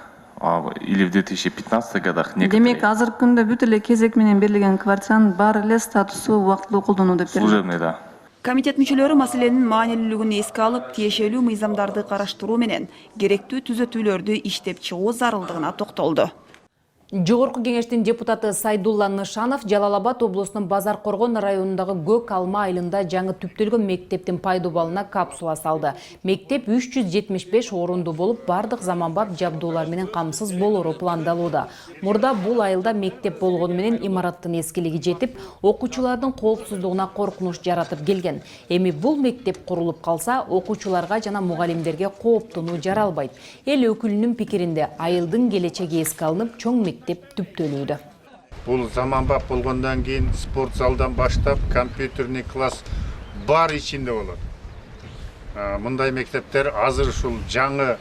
Speaker 23: или в 2015 годах.
Speaker 28: Демек, азыркы күндө бүт эле кезек менен берилген квартиранын баары эле статусу убактылуу колдонуу деп берилген.
Speaker 23: Служебный, да.
Speaker 22: Комитет мүчөлөрү маселенин маанилүүлүгүн эске алып, тиешелүү мыйзамдарды караштыруу менен керектүү түзөтүүлөрдү иштеп чыгуу зарылдыгына токтолду.
Speaker 1: Жогорку кеңештин депутаты Сайдулла Нышанов Жалал-Абад облусунун Базар Коргон районундагы Көк Алма айылында жаңы түптөлгөн мектептин пайдубалына капсула салды. Мектеп 375 орунду болуп, бардык заманбап жабдуулар менен камсыз болору пландалууда. Мурда бул айылда мектеп болгону менен имараттын эскилиги жетип, окуучулардын коопсуздугуна коркунуч жаратып келген. Эми бул мектеп курулуп калса, окуучуларга жана мугалимдерге кооптонуу жаралбайт. Эл өкүлүнүн пикиринде айылдын келечеги эске алынып, чоң мектеп түптөлүүдө.
Speaker 3: Бул заманбап болгондон кийин спорт залдан баштап компьютерный класс бар ичинде болот. Мындай мектептер азыр ушул жаңы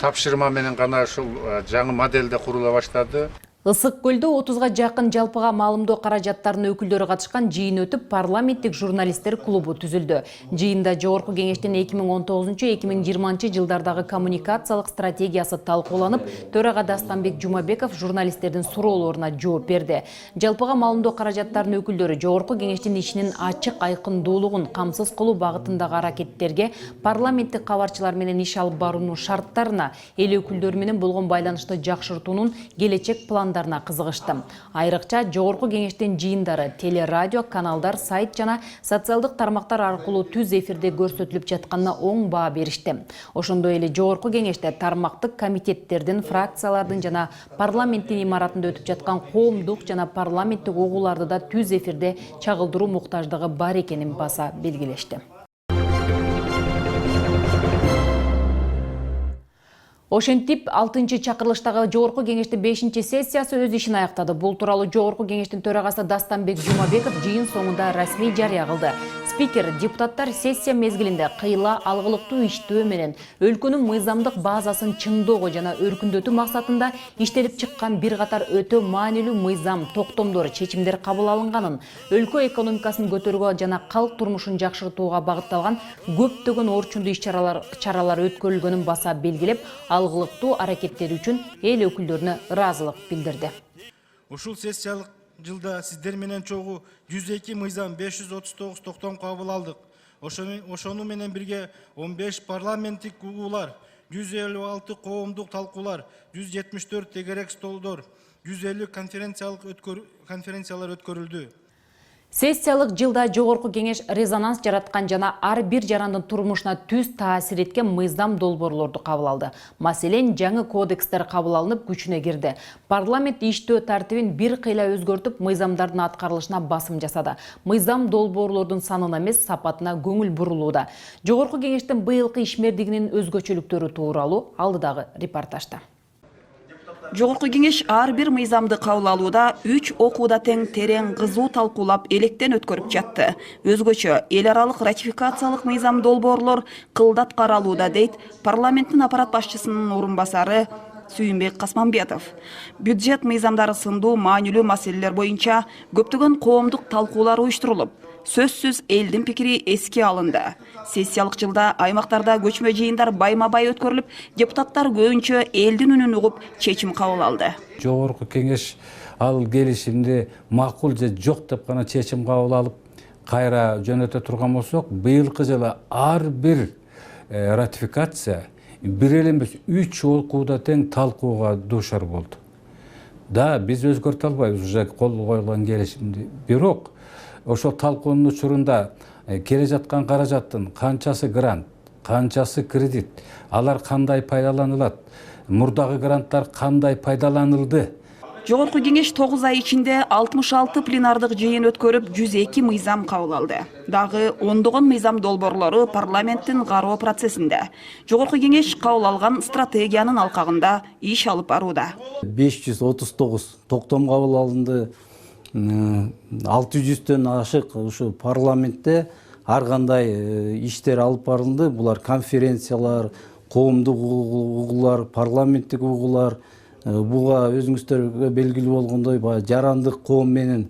Speaker 3: тапшырма менен гана ушул жаңы моделде курула баштады.
Speaker 1: Ысык көлдө 30га жакын жалпыга маалымдоо каражаттарынын өкүлдөрү катышкан жыйын өтүп, парламенттик журналисттер клубу түзүлдү. Жыйында Жогорку кеңештин 2019-2020 жылдардагы коммуникациялык стратегиясы талкууланып, төрага Дастанбек Жумабеков журналисттердин суроолоруна жооп берди. Жалпыга маалымдоо каражаттарынын өкүлдөрү Жогорку кеңештин ишинин ачык айкындуулугун камсыз кылуу багытындагы аракеттерге, парламенттик кабарчылар менен иш алып баруунун шарттарына, эл өкүлдөрү менен болгон байланышты жакшыртуунун келечек план кызыгышты. Айрыкча Жогорку кеңештин жыйындары телерадио, каналдар, сайт жана социалдык тармактар аркылуу түз эфирде көрсөтүлүп жатканына оң баа беришти. Ошондой эле Жогорку кеңеште тармактык комитеттердин, фракциялардын жана парламенттин имаратында өтүп жаткан коомдук жана парламенттик угууларды да түз эфирде чагылдыруу муктаждыгы бар экенин баса белгилешти. Ошентип, 6-чакырылыштагы Жогорку кеңештин 5-сессиясы өз ишин аяктады. Бул тууралуу Жогорку кеңештин төрагасы Дастанбек Жумабеков жыйын соңунда расмий жарыя кылды. Спикер депутаттар сессия мезгилинде кыйла алгылыктуу иштөө менен өлкөнүн мыйзамдык базасын чыңдоого жана өркүндөтүү максатында иштелип чыккан бир катар өтө маанилүү мыйзам, токтомдор, чечимдер кабыл алынганын, өлкө экономикасын көтөрүүгө жана калк турмушун жакшыртууга багытталган көптөгөн орчундуу иш-чаралар өткөрүлгөнүн баса белгилеп, алгылыктуу аракеттери үчүн эл өкүлдөрүнө ыраазылык билдирди.
Speaker 4: Ушул сессиялык жылда сиздер менен чогуу 102 мыйзам, 539 токтом кабыл алдык. Ошону менен бирге 15 парламенттик угуулар, 156 коомдук талкуулар, 174 тегерек столдор, 150 конференциялар өткөрүлдү.
Speaker 1: Сессиялык жылда Жогорку кеңеш резонанс жараткан жана ар бир жарандын турмушуна түз таасир эткен мыйзам долбоорлорду кабыл алды. Маселен, жаңы кодекстер кабыл алынып күчүнө кирди. Парламент иштөө тартибин бир кыйла өзгөртүп, мыйзамдардын аткарылышына басым жасады. Мыйзам долбоорлордун санына эмес, сапатына көңүл бурулууда. Жогорку кеңештин быйылкы ишмердигинин өзгөчөлүктөрү тууралуу алдыдагы репортажда.
Speaker 22: Жогорку кеңеш ар бир мыйзамды кабыл алууда 3 окууда тең терең кызуу талкуулап электен өткөрүп жатты. Өзгөчө эл аралык ратификациялык мыйзам долбоорлор кылдат каралууда дейт парламенттин аппарат башчысынын орун басары Сүйүнбек Касманбетов. Бюджет мыйзамдары сындуу маанилүү маселелер боюнча көптөгөн коомдук талкуулар уюштурулуп, сөзсүз элдин пикири эске алынды. Сессиялык жылда аймактарда көчмө жыйындар байма-бай өткөрүлүп, депутаттар көбүнчө элдин үнүн угуп чечим кабыл алды.
Speaker 6: Жогорку кеңеш ал келишимди макул же жок деп гана чечим кабыл алып, кайра жөнөтө турган болсок, быйылкы жылы ар бир ратификация бир эле эмес 3 окууда тең талкууга дуушар болду. Да, биз өзгөртө албайбыз уже кол коюлган келишимди. Бирок ошол талкуунун учурунда келе жаткан каражаттын канчасы грант, канчасы кредит, алар кандай пайдаланылат, мурдагы гранттар кандай пайдаланылды.
Speaker 22: Жогорку кеңеш 9 ай ичинде 66 пленардык жыйын өткөрүп 102 мыйзам кабыл алды. Дагы ондогон мыйзам долбоорлору парламенттин кароо процессинде. Жогорку кеңеш кабыл алган стратегиянын алкагында иш алып барууда.
Speaker 6: 539 токтом кабыл алынды. 600-төн ашык ушу парламентте ар кандай иштер алып барылды. Булар конференциялар, коомдук угуулар, парламенттик угуулар. Буга өзүңүздөргө белгилүү болгондой жарандык коом менен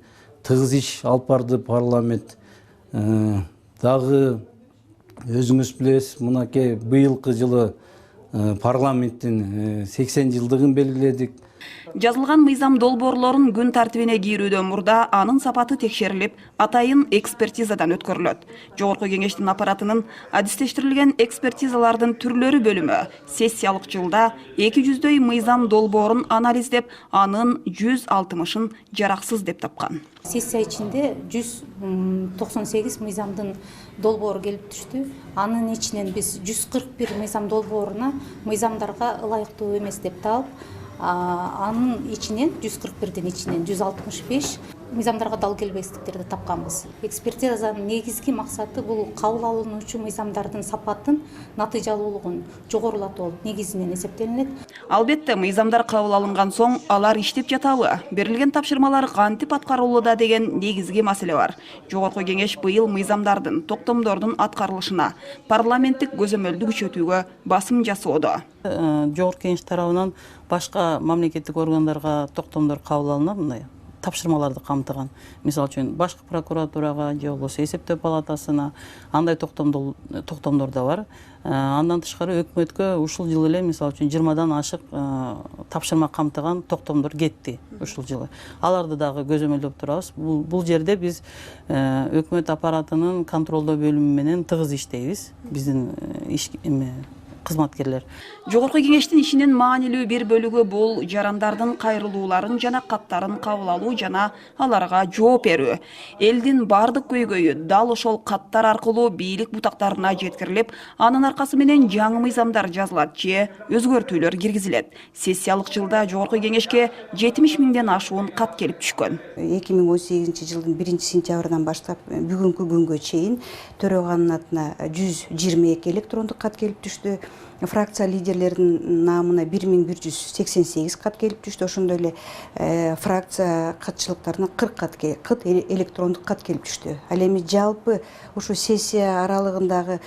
Speaker 6: тыгыз иш алып барды парламент. Дагы өзүңүз билесиз, мынакей быйылкы жылы парламенттин 80 жылдыгын белгиледик.
Speaker 22: Жазылган мыйзам долбоорлорун күн тартибине кийрүүдөн мурда анын сапаты текшерилип, атайын экспертизадан өткөрүлөт. Жогорку кеңештин аппаратынын адистештирилген экспертизалардын түрлөрү бөлүмү сессиялык жылда 200дөй мыйзам долбоорун анализдеп, анын 160-ын жараксыз деп тапкан.
Speaker 10: Сессия ичинде 198 мыйзамдын долбоору келип түштү. Анын ичинен биз 141 мыйзам долбооруна мыйзамдарга ылайыктуу эмес деп таап, анын ичинен 141дин ичинен 165 мыйзамдарга дал келбестиктерди тапканбыз. Экспертизанын негизги максаты бул кабыл алынуучу мыйзамдардын сапатын, натыйжалуулугун жогорулатуу болуп негизинен эсептелинет.
Speaker 22: Албетте, мыйзамдар кабыл алынган соң алар иштеп жатабы? Берилген тапшырмалар кантип аткарылууда деген негизги маселе бар. Жогорку кеңеш быйыл мыйзамдардын, токтомдордун аткарылышына, парламенттик көзөмөлдү күчөтүүгө басым жасоодо.
Speaker 11: Жогорку кеңеш тарабынан башка мамлекеттик органдарга токтомдор кабыл алынат, мындай тапшырмаларды камтыган. Мисалы үчүн башкы прокуратурага же болбосо эсептөө палатасына андай токтомдор да бар. Андан тышкары өкмөткө ушул жылы эле мисалы үчүн 20дан ашык тапшырма камтыган токтомдор кетти ушул жылы. Аларды дагы көзөмөлдөп турабыз. Бул жерде биз өкмөт аппаратынын контролдоо бөлүмү менен тыгыз иштейбиз. Биздин кызматкерлер.
Speaker 22: Жогорку кеңештин ишинин маанилүү бир бөлүгү бул жарандардын кайрылууларын жана каттарын кабыл алуу жана аларга жооп берүү. Элдин бардык көйгөйү дал ошол каттар аркылуу бийлик бутактарына жеткирилип, анын аркасы менен жаңы мыйзамдар жазылат же өзгөртүүлөр киргизилет. Сессиялык жылда жогорку кеңешке 70 миңден ашуун кат келип түшкөн.
Speaker 14: 2018 жылдын 1-сентябрынан баштап бүгүнкү күнгө чейин төрөгөнүн атына 122 электрондук кат келип түштү. Фракция лидерлерinin намына 1188 кат келип түштү. Ошондой эле фракция катчылыктарына 40 электрондук кат келип түштү. Ал эми жалпы ушу сессия аралыгындагы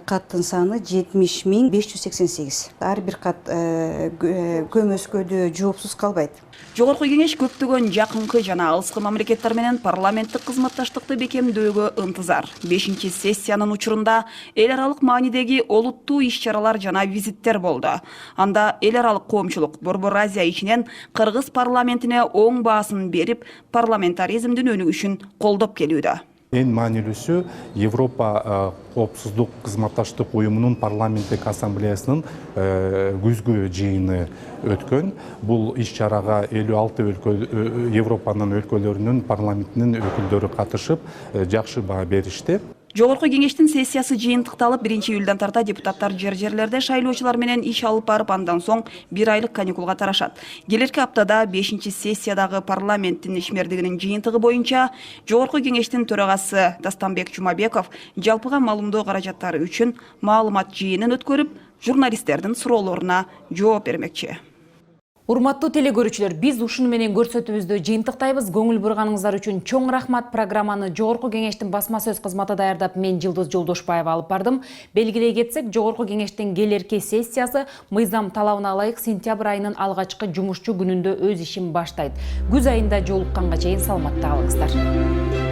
Speaker 14: каттын саны 70.588. Ар бир кат көмөскөдө жоопсуз калбайт.
Speaker 22: Жогорку кеңеш көптөгөн жакынкы жана алыскы мамлекеттер менен парламенттик кызматташтыкты бекемдөөгө ынтызар. 5-сессиянын учурунда эл аралык маанидеги олуттуу иш-чаралар жана визиттер болду. Анда эл аралык коомчулук Борбор Азия ичинен Кыргыз парламентине оң баасын берип, парламентаризмдин өнүгүшүн колдоп келүүдө.
Speaker 15: Эң маанилүүсү Европа коопсуздук кызматташтык уюмунун парламенттик ассамблеясынын күзгү жыйыны өткөн. Бул иш-чарага 56 өлкө Европанын өлкөлөрүнүн парламентинин өкүлдөрү катышып, жакшы баа беришти.
Speaker 22: Жогорку кеңештин сессиясы жыйынтыкталып, 1-июлдан тарта депутаттар жер-жерлерде шайлоочулар менен иш алып барып, андан соң 1 айлык каникулга тарашат. Келерки аптада 5-сессиядагы парламенттин ишмердигинин жыйынтыгы боюнча Жогорку кеңештин төрагасы Дастанбек Жумабеков жалпыга маалымдоо каражаттары үчүн маалымат жыйынын өткөрүп, журналисттердин суроолоруна жооп бермекчи.
Speaker 1: Урматтуу телекөрүүчүлөр, биз ушуну менен көрсөтүүбүздү жыйынтыктайбыз. Көңүл бурганыңыздар үчүн чоң рахмат. Программаны Жогорку Кеңештин басма сөз кызматы даярдап, мен Жылдыз Жолдошбаева алып бардым. Белгилей кетсек, Жогорку Кеңештин келерки сессиясы мыйзам талабына ылайык сентябрь айынын алгачкы жумушчу күнүндө өз ишин баштайт. Күз айында жолукканга чейин саламатта калыңыздар.